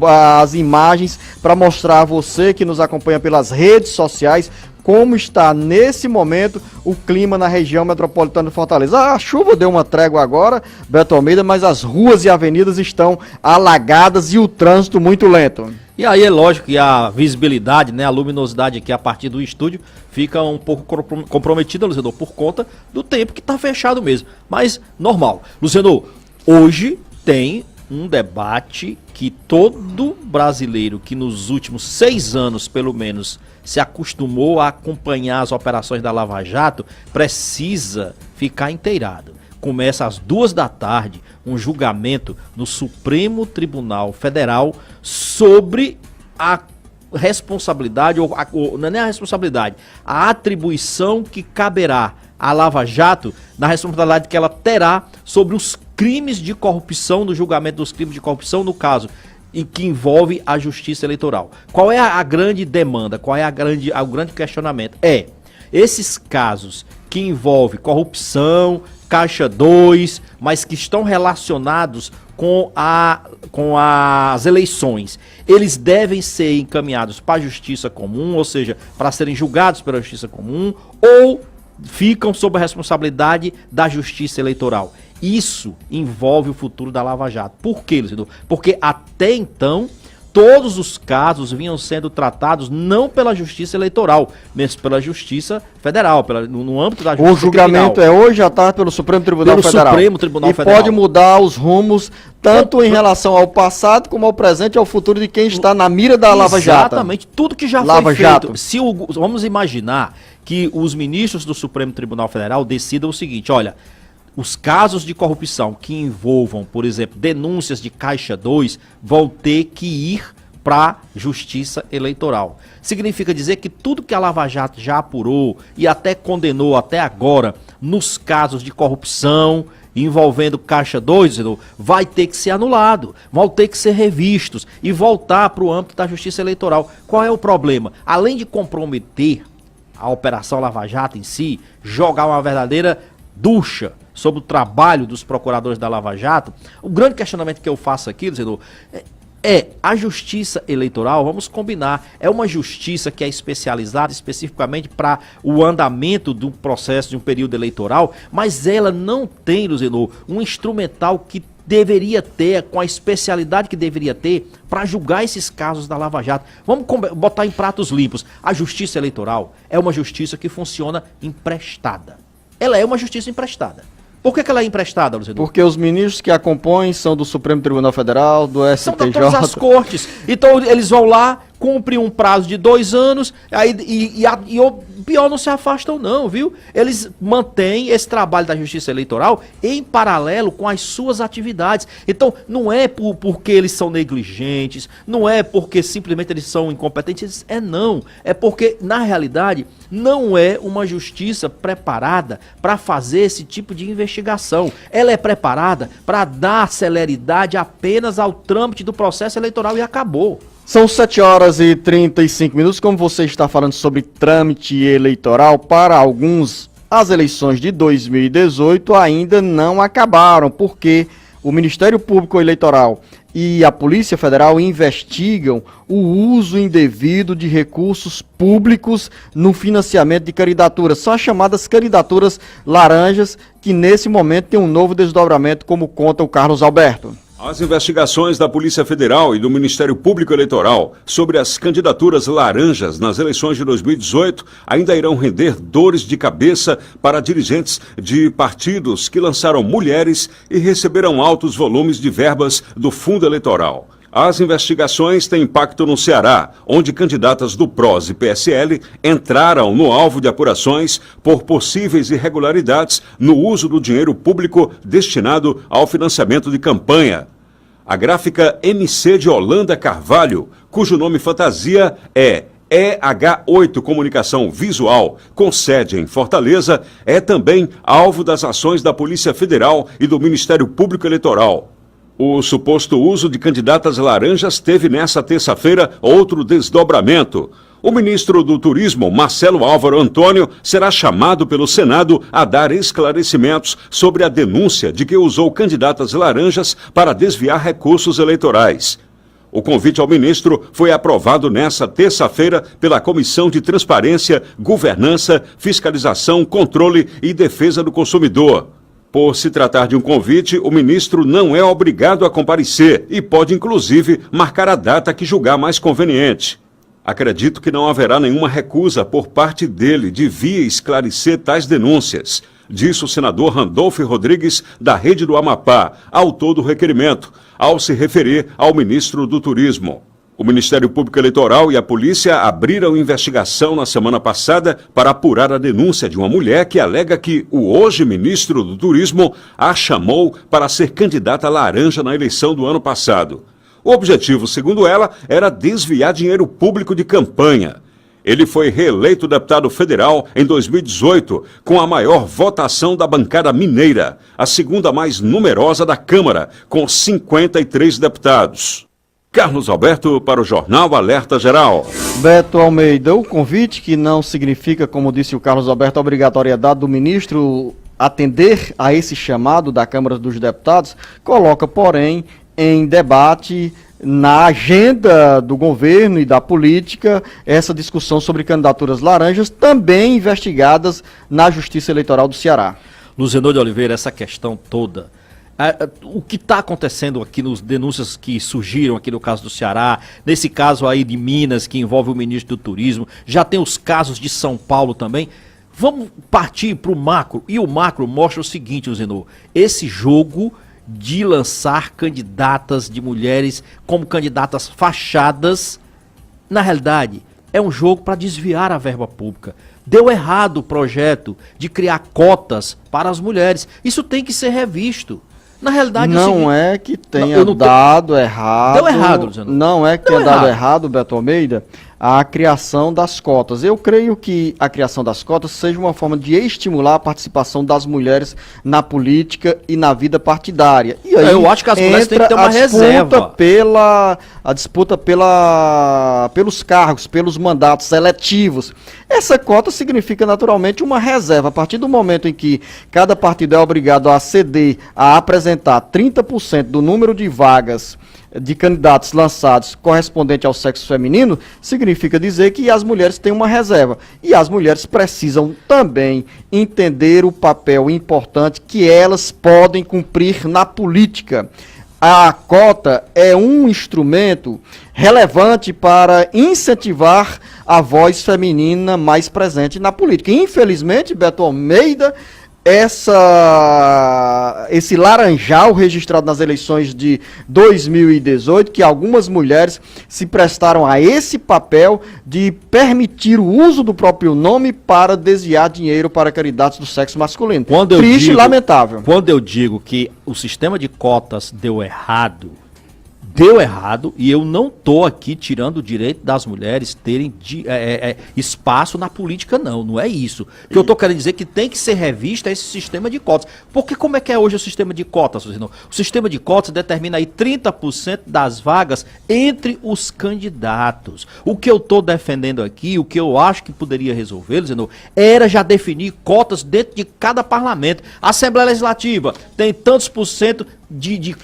as imagens para mostrar a você que nos acompanha pelas redes sociais como está nesse momento o clima na região metropolitana de Fortaleza. A chuva deu uma trégua agora, Beto Almeida, mas as ruas e avenidas estão alagadas e o trânsito muito lento. E aí é lógico que a visibilidade, né, a luminosidade aqui a partir do estúdio fica um pouco comprometida, Luciano, por conta do tempo que está fechado mesmo. Mas normal. Luciano, hoje tem um debate que todo brasileiro que nos últimos 6 anos, pelo menos, se acostumou a acompanhar as operações da Lava Jato, precisa ficar inteirado. Começa às 2 da tarde um julgamento no Supremo Tribunal Federal sobre a responsabilidade, ou não é nem a responsabilidade, a atribuição que caberá à Lava Jato na responsabilidade que ela terá sobre os crimes de corrupção, no julgamento dos crimes de corrupção, no caso, e que envolve a justiça eleitoral. Qual é a grande demanda? Qual é o grande questionamento? Esses casos que envolvem corrupção, Caixa 2, mas que estão relacionados com as eleições, eles devem ser encaminhados para a justiça comum, ou seja, para serem julgados pela justiça comum, ou ficam sob a responsabilidade da justiça eleitoral. Isso envolve o futuro da Lava Jato. Por quê, Luciano? Porque até então, todos os casos vinham sendo tratados não pela Justiça Eleitoral, mas pela Justiça Federal, no âmbito da Justiça O julgamento criminal. É hoje à tarde pelo Supremo Tribunal Federal. Supremo Tribunal Federal. Pode mudar os rumos, tanto em relação ao passado, como ao presente e ao futuro de quem está na mira da Lava Jato. Exatamente, tudo que já Lava foi Jato. feito. Vamos imaginar que os ministros do Supremo Tribunal Federal decidam o seguinte, olha, os casos de corrupção que envolvam, por exemplo, denúncias de Caixa 2 vão ter que ir para a Justiça Eleitoral. Significa dizer que tudo que a Lava Jato já apurou e até condenou até agora nos casos de corrupção envolvendo Caixa 2, vai ter que ser anulado, vão ter que ser revistos e voltar para o âmbito da Justiça Eleitoral. Qual é o problema? Além de comprometer a Operação Lava Jato em si, jogar uma verdadeira ducha sobre o trabalho dos procuradores da Lava Jato, o grande questionamento que eu faço aqui, senador, a justiça eleitoral, vamos combinar, é uma justiça que é especializada especificamente para o andamento do processo de um período eleitoral, mas ela não tem, Luzenor, um instrumental que deveria ter, com a especialidade que deveria ter, para julgar esses casos da Lava Jato. Vamos botar em pratos limpos. A justiça eleitoral é uma justiça que funciona emprestada. Ela é uma justiça emprestada. Por que ela é emprestada, Luciano? Porque os ministros que a compõem são do Supremo Tribunal Federal, do STJ. São de todas as cortes. Então eles vão lá, cumpre um prazo de 2 anos, aí, e o pior, não se afastam não, viu? Eles mantêm esse trabalho da Justiça Eleitoral em paralelo com as suas atividades. Então, não é porque eles são negligentes, não é porque simplesmente eles são incompetentes, não. É porque, na realidade, não é uma justiça preparada para fazer esse tipo de investigação. Ela é preparada para dar celeridade apenas ao trâmite do processo eleitoral e acabou. São 7h35, como você está falando sobre trâmite eleitoral, para alguns as eleições de 2018 ainda não acabaram, porque o Ministério Público Eleitoral e a Polícia Federal investigam o uso indevido de recursos públicos no financiamento de candidaturas. São as chamadas candidaturas laranjas, que nesse momento tem um novo desdobramento, como conta o Carlos Alberto. As investigações da Polícia Federal e do Ministério Público Eleitoral sobre as candidaturas laranjas nas eleições de 2018 ainda irão render dores de cabeça para dirigentes de partidos que lançaram mulheres e receberam altos volumes de verbas do fundo eleitoral. As investigações têm impacto no Ceará, onde candidatas do PROS e PSL entraram no alvo de apurações por possíveis irregularidades no uso do dinheiro público destinado ao financiamento de campanha. A gráfica MC de Holanda Carvalho, cujo nome fantasia é EH8 Comunicação Visual, com sede em Fortaleza, é também alvo das ações da Polícia Federal e do Ministério Público Eleitoral. O suposto uso de candidatas laranjas teve nessa terça-feira outro desdobramento. O ministro do Turismo, Marcelo Álvaro Antônio, será chamado pelo Senado a dar esclarecimentos sobre a denúncia de que usou candidatas laranjas para desviar recursos eleitorais. O convite ao ministro foi aprovado nesta terça-feira pela Comissão de Transparência, Governança, Fiscalização, Controle e Defesa do Consumidor. Por se tratar de um convite, o ministro não é obrigado a comparecer e pode, inclusive, marcar a data que julgar mais conveniente. Acredito que não haverá nenhuma recusa por parte dele de vir esclarecer tais denúncias, disse o senador Randolfo Rodrigues, da Rede do Amapá, autor do requerimento, ao se referir ao ministro do Turismo. O Ministério Público Eleitoral e a polícia abriram investigação na semana passada para apurar a denúncia de uma mulher que alega que o hoje ministro do Turismo a chamou para ser candidata laranja na eleição do ano passado. O objetivo, segundo ela, era desviar dinheiro público de campanha. Ele foi reeleito deputado federal em 2018, com a maior votação da bancada mineira, a segunda mais numerosa da Câmara, com 53 deputados. Carlos Alberto para o Jornal Alerta Geral. Beto Almeida, o convite, que não significa, como disse o Carlos Alberto, a obrigatoriedade do ministro atender a esse chamado da Câmara dos Deputados, coloca, porém, em debate na agenda do governo e da política essa discussão sobre candidaturas laranjas, também investigadas na Justiça Eleitoral do Ceará. Luzenor de Oliveira, essa questão toda, o que está acontecendo aqui nos denúncias que surgiram aqui no caso do Ceará, nesse caso aí de Minas, que envolve o ministro do Turismo, já tem os casos de São Paulo também. Vamos partir para o macro, e o macro mostra o seguinte, Luzenor, esse jogo de lançar candidatas de mulheres como candidatas fachadas, na realidade, é um jogo para desviar a verba pública. Deu errado o projeto de criar cotas para as mulheres. Isso tem que ser revisto. Na realidade, não é que tenha dado errado. Deu errado, Luciano. Não é que tenha dado errado, Beto Almeida, a criação das cotas. Eu creio que a criação das cotas seja uma forma de estimular a participação das mulheres na política e na vida partidária. E aí eu acho que as mulheres têm que ter uma reserva. A disputa pelos cargos, pelos mandatos eletivos. Essa cota significa naturalmente uma reserva. A partir do momento em que cada partido é obrigado a ceder, a apresentar 30% do número de vagas de candidatos lançados correspondente ao sexo feminino, significa dizer que as mulheres têm uma reserva. E as mulheres precisam também entender o papel importante que elas podem cumprir na política. A cota é um instrumento relevante para incentivar a voz feminina mais presente na política. Infelizmente, Beto Almeida, esse laranjal registrado nas eleições de 2018, que algumas mulheres se prestaram a esse papel de permitir o uso do próprio nome para desviar dinheiro para candidatos do sexo masculino. Triste e lamentável. Quando eu digo que o sistema de cotas deu errado, e eu não estou aqui tirando o direito das mulheres terem espaço na política, não é isso. O que eu estou querendo dizer é que tem que ser revista esse sistema de cotas. Porque como é que é hoje o sistema de cotas? O sistema de cotas determina aí 30% das vagas entre os candidatos. O que eu estou defendendo aqui, o que eu acho que poderia resolver, era já definir cotas dentro de cada parlamento. A Assembleia Legislativa tem tantos por cento de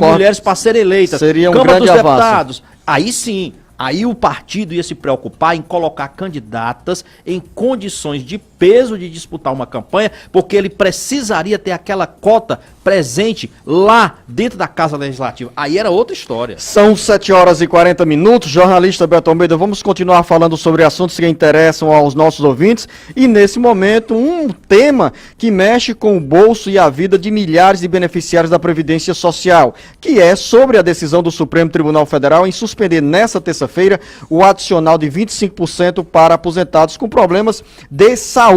mulheres para serem eleitas. Seria um Câmara grande dos avanço. Deputados. Aí sim, aí o partido ia se preocupar em colocar candidatas em condições de peso de disputar uma campanha, porque ele precisaria ter aquela cota presente lá dentro da Casa Legislativa. Aí era outra história. São 7h40. Jornalista Beto Almeida, vamos continuar falando sobre assuntos que interessam aos nossos ouvintes. E nesse momento, um tema que mexe com o bolso e a vida de milhares de beneficiários da Previdência Social, que é sobre a decisão do Supremo Tribunal Federal em suspender nesta terça-feira o adicional de 25% para aposentados com problemas de saúde.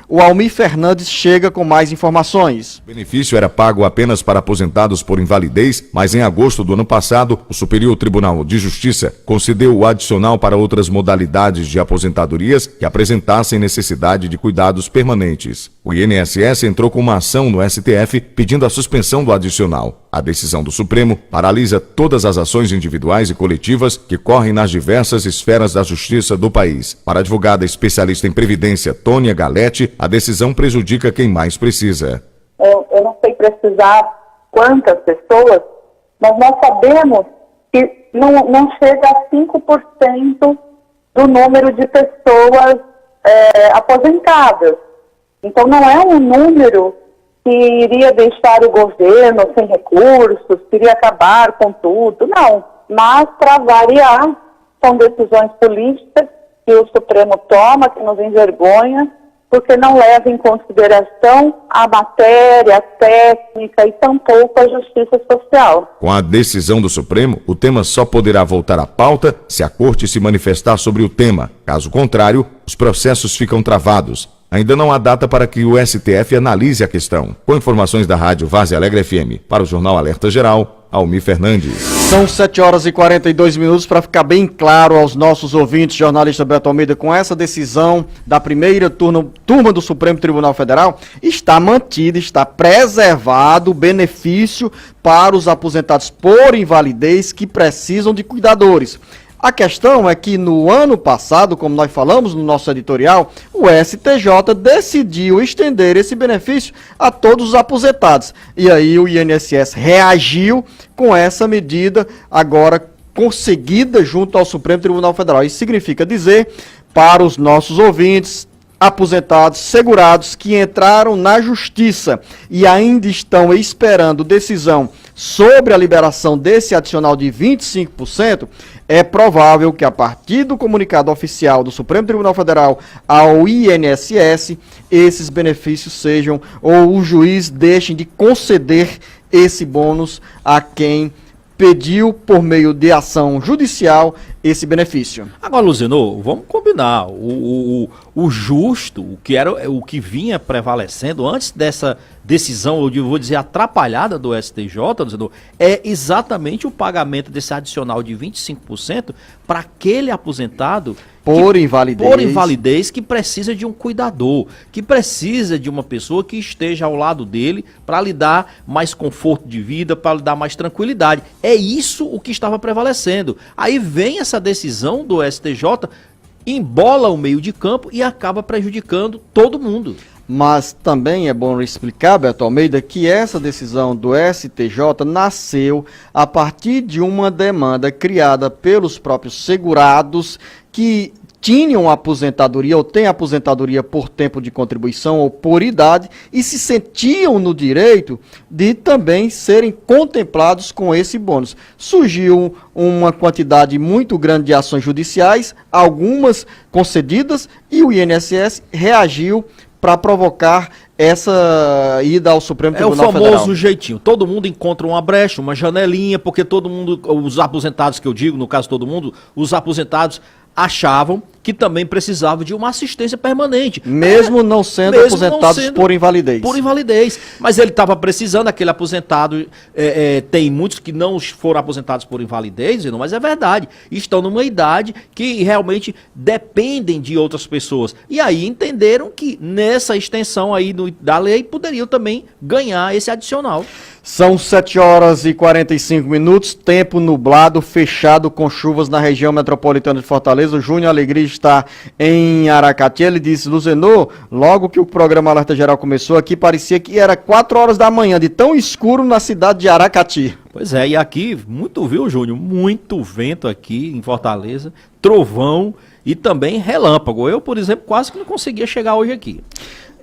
O Almir Fernandes chega com mais informações. O benefício era pago apenas para aposentados por invalidez, mas em agosto do ano passado, o Superior Tribunal de Justiça concedeu o adicional para outras modalidades de aposentadorias que apresentassem necessidade de cuidados permanentes. O INSS entrou com uma ação no STF pedindo a suspensão do adicional. A decisão do Supremo paralisa todas as ações individuais e coletivas que correm nas diversas esferas da justiça do país. Para a advogada especialista em Previdência, Tônia Galete, a decisão prejudica quem mais precisa. Eu não sei precisar quantas pessoas, mas nós sabemos que não chega a 5% do número de pessoas aposentadas. Então não é um número que iria deixar o governo sem recursos, que iria acabar com tudo, não. Mas, para variar, são decisões políticas que o Supremo toma, que nos envergonha, porque não leva em consideração a matéria, a técnica e tampouco a justiça social. Com a decisão do Supremo, o tema só poderá voltar à pauta se a Corte se manifestar sobre o tema. Caso contrário, os processos ficam travados. Ainda não há data para que o STF analise a questão. Com informações da Rádio Várzea Alegre FM, para o Jornal Alerta Geral, Almir Fernandes. São 7h42 para ficar bem claro aos nossos ouvintes, jornalista Beto Almeida, com essa decisão da primeira turma do Supremo Tribunal Federal, está mantido, está preservado o benefício para os aposentados por invalidez que precisam de cuidadores. A questão é que no ano passado, como nós falamos no nosso editorial, o STJ decidiu estender esse benefício a todos os aposentados. E aí o INSS reagiu com essa medida agora conseguida junto ao Supremo Tribunal Federal. Isso significa dizer para os nossos ouvintes, aposentados, segurados que entraram na justiça e ainda estão esperando decisão sobre a liberação desse adicional de 25%, é provável que a partir do comunicado oficial do Supremo Tribunal Federal ao INSS, esses benefícios sejam, ou o juiz deixe de conceder esse bônus a quem pediu por meio de ação judicial esse benefício. Agora, Luziano, vamos combinar. O justo, o que vinha prevalecendo antes dessa decisão, eu vou dizer, atrapalhada do STJ, Luziano, é exatamente o pagamento desse adicional de 25% para aquele aposentado por invalidez que precisa de um cuidador, que precisa de uma pessoa que esteja ao lado dele para lhe dar mais conforto de vida, para lhe dar mais tranquilidade. É isso o que estava prevalecendo. Aí vem essa decisão do STJ, embola o meio de campo e acaba prejudicando todo mundo. Mas também é bom explicar, Beto Almeida, que essa decisão do STJ nasceu a partir de uma demanda criada pelos próprios segurados que tinham aposentadoria ou têm aposentadoria por tempo de contribuição ou por idade e se sentiam no direito de também serem contemplados com esse bônus. Surgiu uma quantidade muito grande de ações judiciais, algumas concedidas, e o INSS reagiu para provocar essa ida ao Supremo Tribunal Federal. É o famoso jeitinho. Todo mundo encontra uma brecha, uma janelinha, porque todo mundo, os aposentados que eu digo, no caso todo mundo, os aposentados achavam que também precisavam de uma assistência permanente. Mesmo não sendo aposentados por invalidez. Por invalidez. Mas ele estava precisando, aquele aposentado, tem muitos que não foram aposentados por invalidez, mas é verdade. Estão numa idade que realmente dependem de outras pessoas. E aí entenderam que nessa extensão aí da lei poderiam também ganhar esse adicional. São 7 horas e 45 minutos, tempo nublado, fechado com chuvas na região metropolitana de Fortaleza. O Júnior Alegria está em Aracati. Ele disse, Luzenor, logo que o programa Alerta Geral começou aqui, parecia que era 4 horas da manhã, de tão escuro na cidade de Aracati. Pois é, e aqui, muito, viu, Júnior? Muito vento aqui em Fortaleza, trovão e também relâmpago. Eu, por exemplo, quase que não conseguia chegar hoje aqui.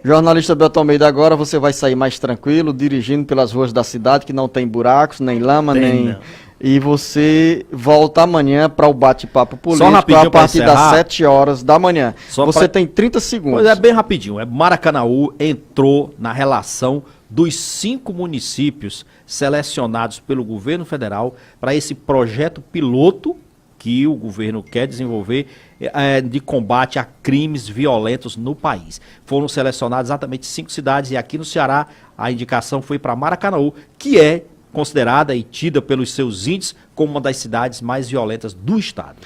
Jornalista Beto Almeida, agora você vai sair mais tranquilo, dirigindo pelas ruas da cidade, que não tem buracos, nem lama, nem... E você volta amanhã para o bate-papo político a partir das 7 horas da manhã. Você tem 30 segundos. Pois é, bem rapidinho. Maracanaú entrou na relação dos 5 municípios selecionados pelo governo federal para esse projeto piloto que o governo quer desenvolver de combate a crimes violentos no país. Foram selecionadas exatamente 5 cidades e aqui no Ceará a indicação foi para Maracanaú, que é considerada e tida pelos seus índices como uma das cidades mais violentas do estado.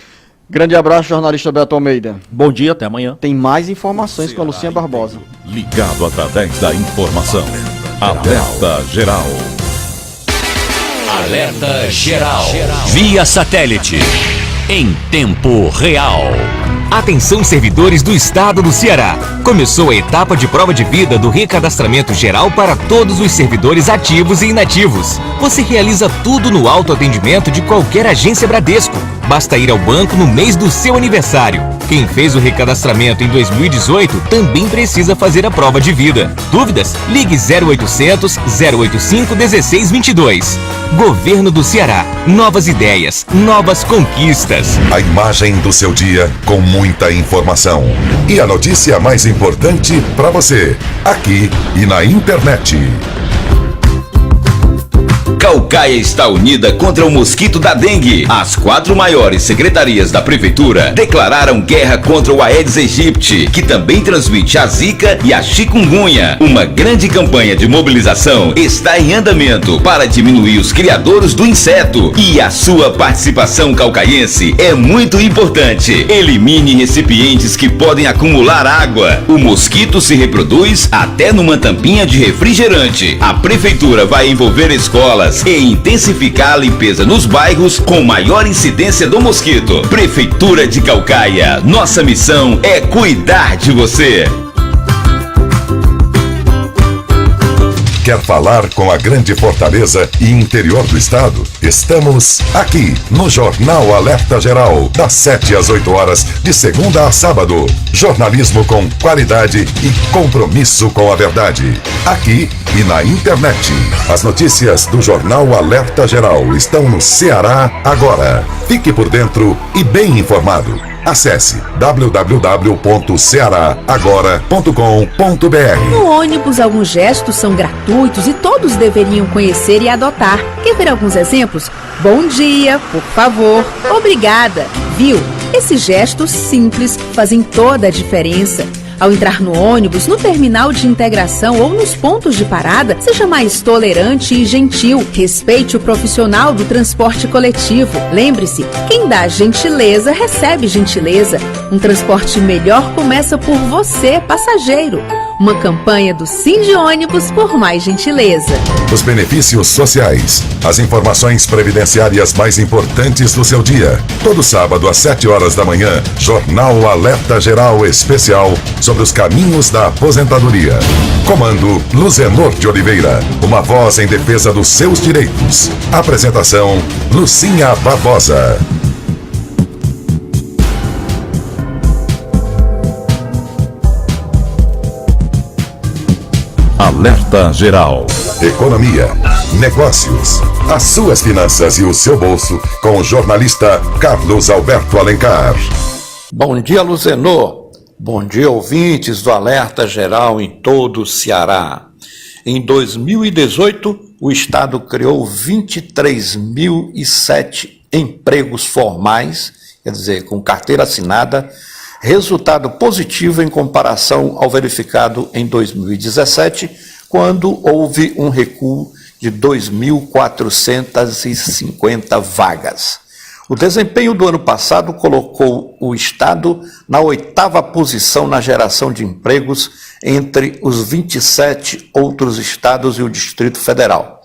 Grande abraço, jornalista Beto Almeida. Bom dia, até amanhã. Tem mais informações com a Lucinha Barbosa. Ligado através da informação. Alerta Geral. Alerta Geral. Via satélite. Em tempo real. Atenção, servidores do Estado do Ceará. Começou a etapa de prova de vida do recadastramento geral para todos os servidores ativos e inativos. Você realiza tudo no autoatendimento de qualquer agência Bradesco. Basta ir ao banco no mês do seu aniversário. Quem fez o recadastramento em 2018 também precisa fazer a prova de vida. Dúvidas? Ligue 0800 085 1622. Governo do Ceará. Novas ideias, novas conquistas. A imagem do seu dia com muita informação. E a notícia mais importante para você, aqui e na internet. Caucaia está unida contra o mosquito da dengue. As 4 maiores secretarias da prefeitura declararam guerra contra o Aedes aegypti, que também transmite a zika e a chikungunya. Uma grande campanha de mobilização está em andamento para diminuir os criadouros do inseto. E a sua participação caucaiense é muito importante. Elimine recipientes que podem acumular água. O mosquito se reproduz até numa tampinha de refrigerante. A prefeitura vai envolver escolas e intensificar a limpeza nos bairros com maior incidência do mosquito. Prefeitura de Caucaia, nossa missão é cuidar de você. Quer falar com a grande Fortaleza e interior do estado? Estamos aqui no Jornal Alerta Geral, das 7 às 8 horas, de segunda a sábado. Jornalismo com qualidade e compromisso com a verdade. Aqui e na internet. As notícias do Jornal Alerta Geral estão no Ceará agora. Fique por dentro e bem informado. Acesse www.cearagora.com.br. No ônibus, alguns gestos são gratuitos e todos deveriam conhecer e adotar. Quer ver alguns exemplos? Bom dia, por favor, obrigada, viu? Esses gestos simples fazem toda a diferença. Ao entrar no ônibus, no terminal de integração ou nos pontos de parada, seja mais tolerante e gentil. Respeite o profissional do transporte coletivo. Lembre-se, quem dá gentileza recebe gentileza. Um transporte melhor começa por você, passageiro. Uma campanha do Sindi Ônibus por mais gentileza. Os benefícios sociais, as informações previdenciárias mais importantes do seu dia. Todo sábado às 7 horas da manhã, Jornal Alerta Geral Especial sobre os caminhos da aposentadoria. Comando Luzenor de Oliveira, uma voz em defesa dos seus direitos. Apresentação Lucinha Barbosa. Alerta Geral. Economia, negócios, as suas finanças e o seu bolso com o jornalista Carlos Alberto Alencar. Bom dia, Luzenor. Bom dia, ouvintes do Alerta Geral em todo o Ceará. Em 2018, o Estado criou 23.007 empregos formais, quer dizer, com carteira assinada, resultado positivo em comparação ao verificado em 2017, quando houve um recuo de 2.450 vagas. O desempenho do ano passado colocou o Estado na 8ª posição na geração de empregos entre os 27 outros estados e o Distrito Federal.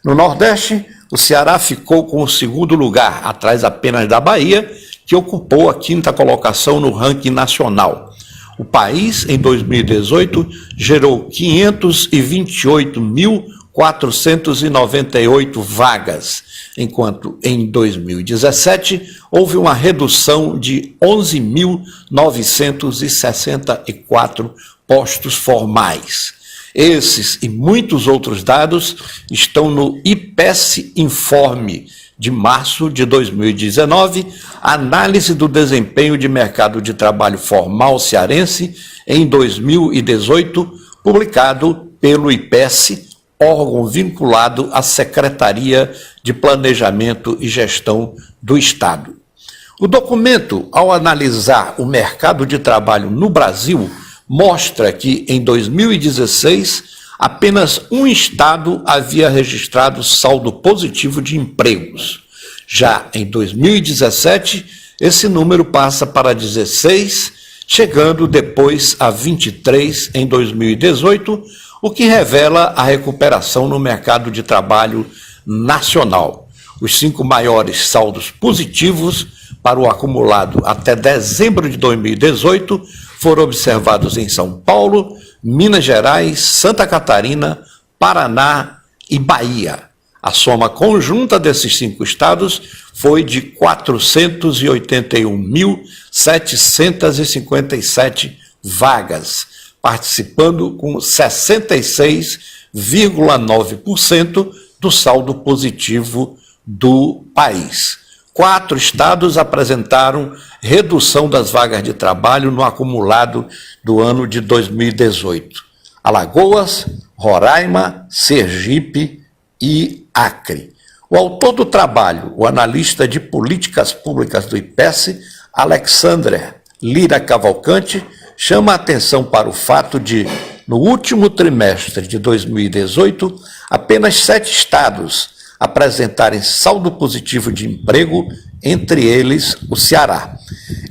No Nordeste, o Ceará ficou com o 2º lugar, atrás apenas da Bahia, que ocupou a 5ª colocação no ranking nacional. O país, em 2018, gerou 528.498 vagas, enquanto em 2017 houve uma redução de 11.964 postos formais. Esses e muitos outros dados estão no IPES Informe de março de 2019, análise do desempenho de mercado de trabalho formal cearense em 2018, publicado pelo IPES, órgão vinculado à Secretaria de Planejamento e Gestão do Estado. O documento, ao analisar o mercado de trabalho no Brasil, mostra que em 2016 apenas um estado havia registrado saldo positivo de empregos. Já em 2017, esse número passa para 16, chegando depois a 23 em 2018, o que revela a recuperação no mercado de trabalho nacional. Os 5 maiores saldos positivos para o acumulado até dezembro de 2018 foram observados em São Paulo, Minas Gerais, Santa Catarina, Paraná e Bahia. A soma conjunta desses 5 estados foi de 401.757 vagas, participando com 66,9% do saldo positivo do país. 4 estados apresentaram redução das vagas de trabalho no acumulado do ano de 2018. Alagoas, Roraima, Sergipe e Acre. O autor do trabalho, o analista de políticas públicas do IPES, Alexandre Lira Cavalcante, chama a atenção para o fato de, no último trimestre de 2018, apenas 7 estados apresentarem saldo positivo de emprego, entre eles o Ceará.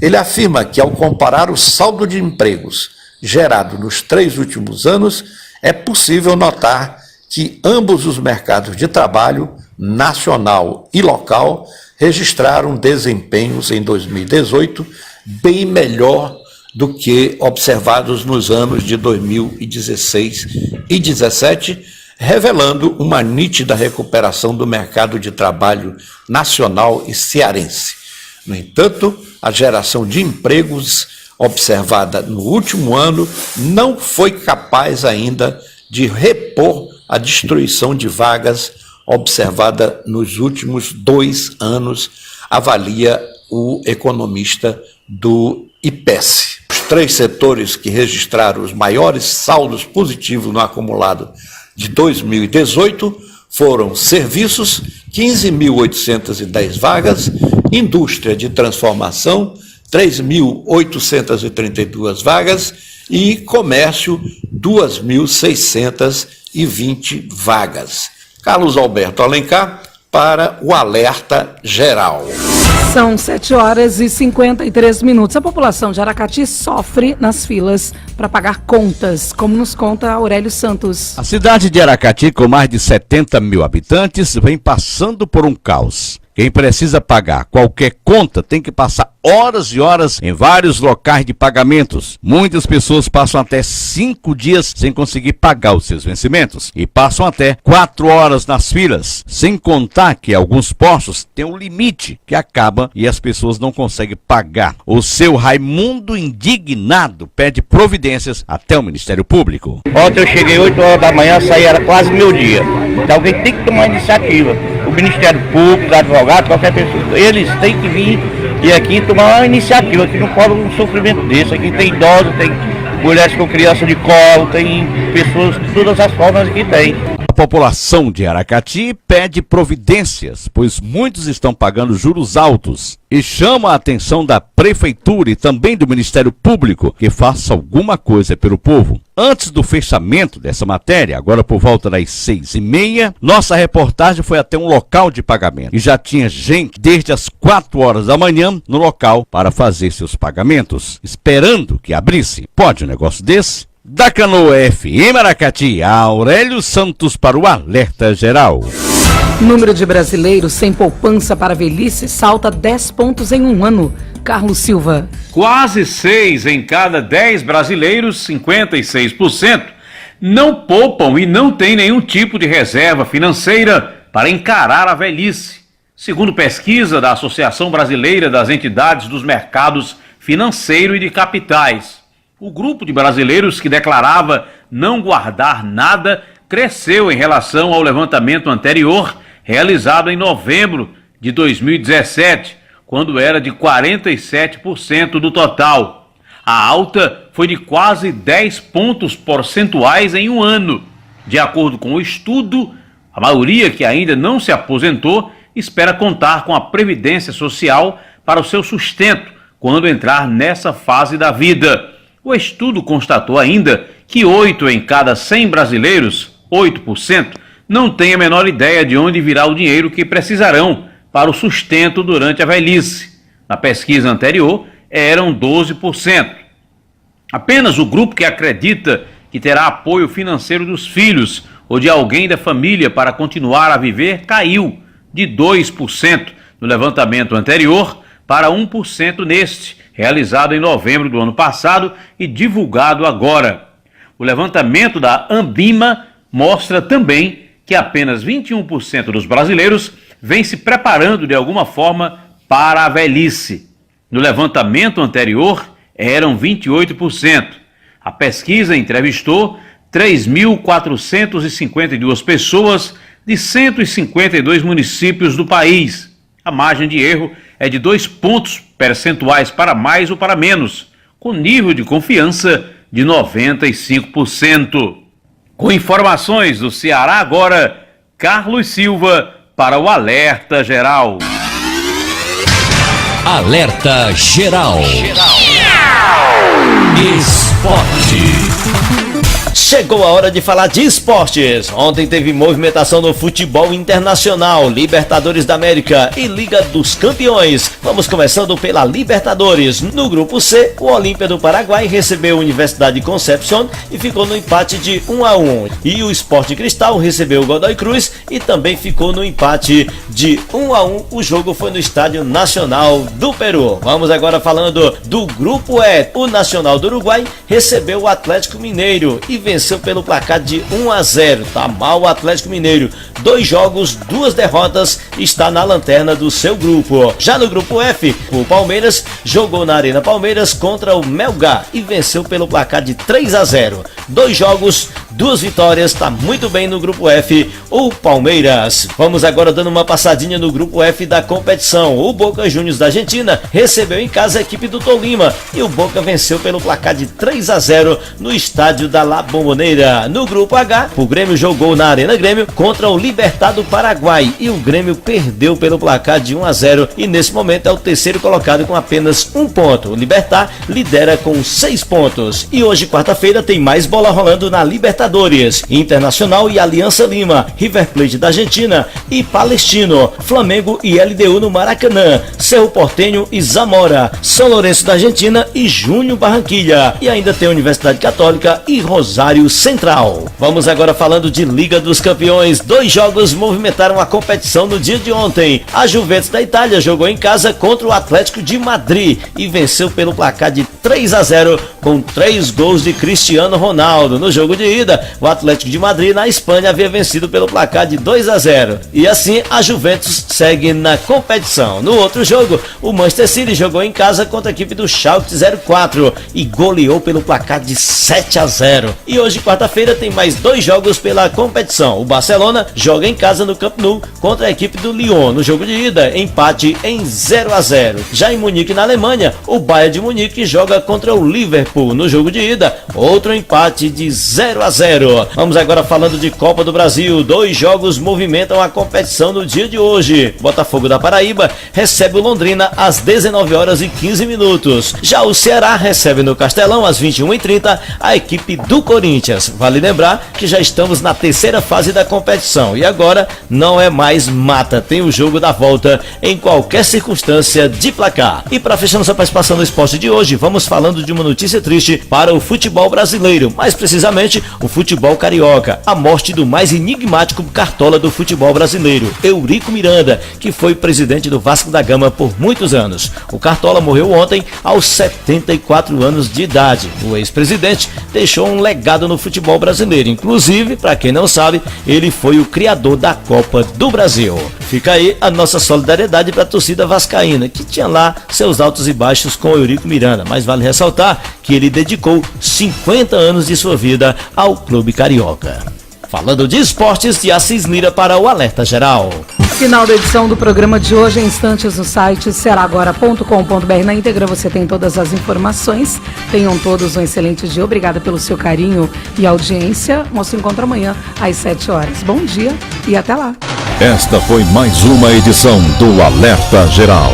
Ele afirma que, ao comparar o saldo de empregos gerado nos 3 últimos anos, é possível notar que ambos os mercados de trabalho, nacional e local, registraram desempenhos em 2018 bem melhor do que observados nos anos de 2016 e 2017, revelando uma nítida recuperação do mercado de trabalho nacional e cearense. No entanto, a geração de empregos observada no último ano não foi capaz ainda de repor a destruição de vagas observada nos últimos 2 anos, avalia o economista do IPES. Os 3 setores que registraram os maiores saldos positivos no acumulado de 2018 foram serviços, 15.810 vagas, indústria de transformação, 3.832 vagas e comércio, 2.620 vagas. Carlos Alberto Alencar para o Alerta Geral. São 7h53. A população de Aracati sofre nas filas para pagar contas, como nos conta Aurélio Santos. A cidade de Aracati, com mais de 70 mil habitantes, vem passando por um caos. Quem precisa pagar qualquer conta tem que passar horas e horas em vários locais de pagamentos. Muitas pessoas passam até 5 dias sem conseguir pagar os seus vencimentos e passam até 4 horas nas filas, sem contar que alguns postos têm um limite que acaba e as pessoas não conseguem pagar. O seu Raimundo, indignado, pede providências até o Ministério Público. Ontem eu cheguei 8 horas da manhã, saí era quase meio-dia. Então alguém tem que tomar iniciativa. O Ministério Público, os advogados, qualquer pessoa, eles têm que vir E aqui tomar uma iniciativa, aqui não pode um sofrimento desse. Aqui tem idosos, tem mulheres com criança de colo, tem pessoas de todas as formas que tem. A população de Aracati pede providências, pois muitos estão pagando juros altos e chama a atenção da Prefeitura e também do Ministério Público que faça alguma coisa pelo povo. Antes do fechamento dessa matéria, agora por volta das 6h30, nossa reportagem foi até um local de pagamento e já tinha gente desde as 4 horas da manhã no local para fazer seus pagamentos, esperando que abrisse. Pode um negócio desse? Da Canoa FM Aracati, Aurélio Santos para o Alerta Geral. Número de brasileiros sem poupança para velhice salta 10 pontos em um ano. Carlos Silva. Quase 6 em cada 10 brasileiros, 56%, não poupam e não têm nenhum tipo de reserva financeira para encarar a velhice. Segundo pesquisa da Associação Brasileira das Entidades dos Mercados Financeiro e de Capitais, o grupo de brasileiros que declarava não guardar nada cresceu em relação ao levantamento anterior, realizado em novembro de 2017, quando era de 47% do total. A alta foi de quase 10 pontos percentuais em um ano. De acordo com o estudo, a maioria que ainda não se aposentou espera contar com a Previdência Social para o seu sustento quando entrar nessa fase da vida. O estudo constatou ainda que 8 em cada 100 brasileiros, 8%, não têm a menor ideia de onde virá o dinheiro que precisarão para o sustento durante a velhice. Na pesquisa anterior, eram 12%. Apenas o grupo que acredita que terá apoio financeiro dos filhos ou de alguém da família para continuar a viver caiu de 2% no levantamento anterior para 1% neste, realizado em novembro do ano passado e divulgado agora. O levantamento da Ambima mostra também que apenas 21% dos brasileiros vem se preparando de alguma forma para a velhice. No levantamento anterior, eram 28%. A pesquisa entrevistou 3.452 pessoas de 152 municípios do país. A margem de erro é de 2 pontos percentuais para mais ou para menos, com nível de confiança de 95%. Com informações do Ceará agora, Carlos Silva para o Alerta Geral. Alerta Geral. Esporte. Chegou a hora de falar de esportes. Ontem teve movimentação no futebol internacional, Libertadores da América e Liga dos Campeões. Vamos começando pela Libertadores. No grupo C, o Olímpia do Paraguai recebeu a Universidade de Concepción e ficou no empate de 1-1. E o Sport Cristal recebeu o Godoy Cruz e também ficou no empate de 1-1. O jogo foi no Estádio Nacional do Peru. Vamos agora falando do grupo E. O Nacional do Uruguai recebeu o Atlético Mineiro e venceu pelo placar de 1-0. Tá mal o Atlético Mineiro. 2 jogos, 2 derrotas, está na lanterna do seu grupo. Já no grupo F, o Palmeiras jogou na Arena Palmeiras contra o Melgar e venceu pelo placar de 3-0. 2 jogos, 2 vitórias, tá muito bem no grupo F, o Palmeiras. Vamos agora dando uma passadinha no grupo F da competição. O Boca Juniors da Argentina recebeu em casa a equipe do Tolima e o Boca venceu pelo placar de 3-0 no estádio da La Bombonera. No grupo H, o Grêmio jogou na Arena Grêmio contra o Libertad do Paraguai e o Grêmio perdeu pelo placar de 1-0 e nesse momento é o terceiro colocado com apenas 1 ponto. O Libertad lidera com 6 pontos. E hoje, quarta-feira, tem mais bola rolando na Libertadores. Internacional e Aliança Lima, River Plate da Argentina e Palestino, Flamengo e LDU no Maracanã, Cerro Porteño e Zamora, São Lourenço da Argentina e Júnior Barranquilla. E ainda tem Universidade Católica e Rosário Central. Vamos agora falando de Liga dos Campeões. 2 jogos movimentaram a competição no dia de ontem. A Juventus da Itália jogou em casa contra o Atlético de Madrid e venceu pelo placar de 3-0 com 3 gols de Cristiano Ronaldo. No jogo de ida, o Atlético de Madrid na Espanha havia vencido pelo placar de 2-0. E assim a Juventus segue na competição. No outro jogo, o Manchester City jogou em casa contra a equipe do Schalke 04 e goleou pelo placar de 7-0. E hoje, quarta-feira, tem mais 2 jogos pela competição. O Barcelona joga em casa no Camp Nou contra a equipe do Lyon. No jogo de ida, empate em 0-0. Já em Munique, na Alemanha, o Bayern de Munique joga contra o Liverpool. No jogo de ida, outro empate de 0-0. Vamos agora falando de Copa do Brasil. 2 jogos movimentam a competição no dia de hoje. Botafogo da Paraíba recebe o Londrina às 19h15. Já o Ceará recebe no Castelão às 21h30 a equipe do Corinthians. Vale lembrar que já estamos na terceira fase da competição e agora não é mais mata, tem o jogo da volta em qualquer circunstância de placar. E para fechar nossa participação no esporte de hoje, vamos falando de uma notícia triste para o futebol brasileiro, mais precisamente o futebol carioca. A morte do mais enigmático cartola do futebol brasileiro, Eurico Miranda, que foi presidente do Vasco da Gama por muitos anos. O cartola morreu ontem aos 74 anos de idade. O ex-presidente deixou um legado no futebol brasileiro. Inclusive, para quem não sabe, ele foi o criador da Copa do Brasil. Fica aí a nossa solidariedade para a torcida vascaína, que tinha lá seus altos e baixos com o Eurico Miranda, mas vale ressaltar que ele dedicou 50 anos de sua vida ao clube carioca. Falando de esportes, de Assis Lira para o Alerta Geral. Final da edição do programa de hoje, em instantes no site seragora.com.br. Na íntegra você tem todas as informações. Tenham todos um excelente dia. Obrigada pelo seu carinho e audiência. Nosso encontro amanhã às 7 horas. Bom dia e até lá. Esta foi mais uma edição do Alerta Geral.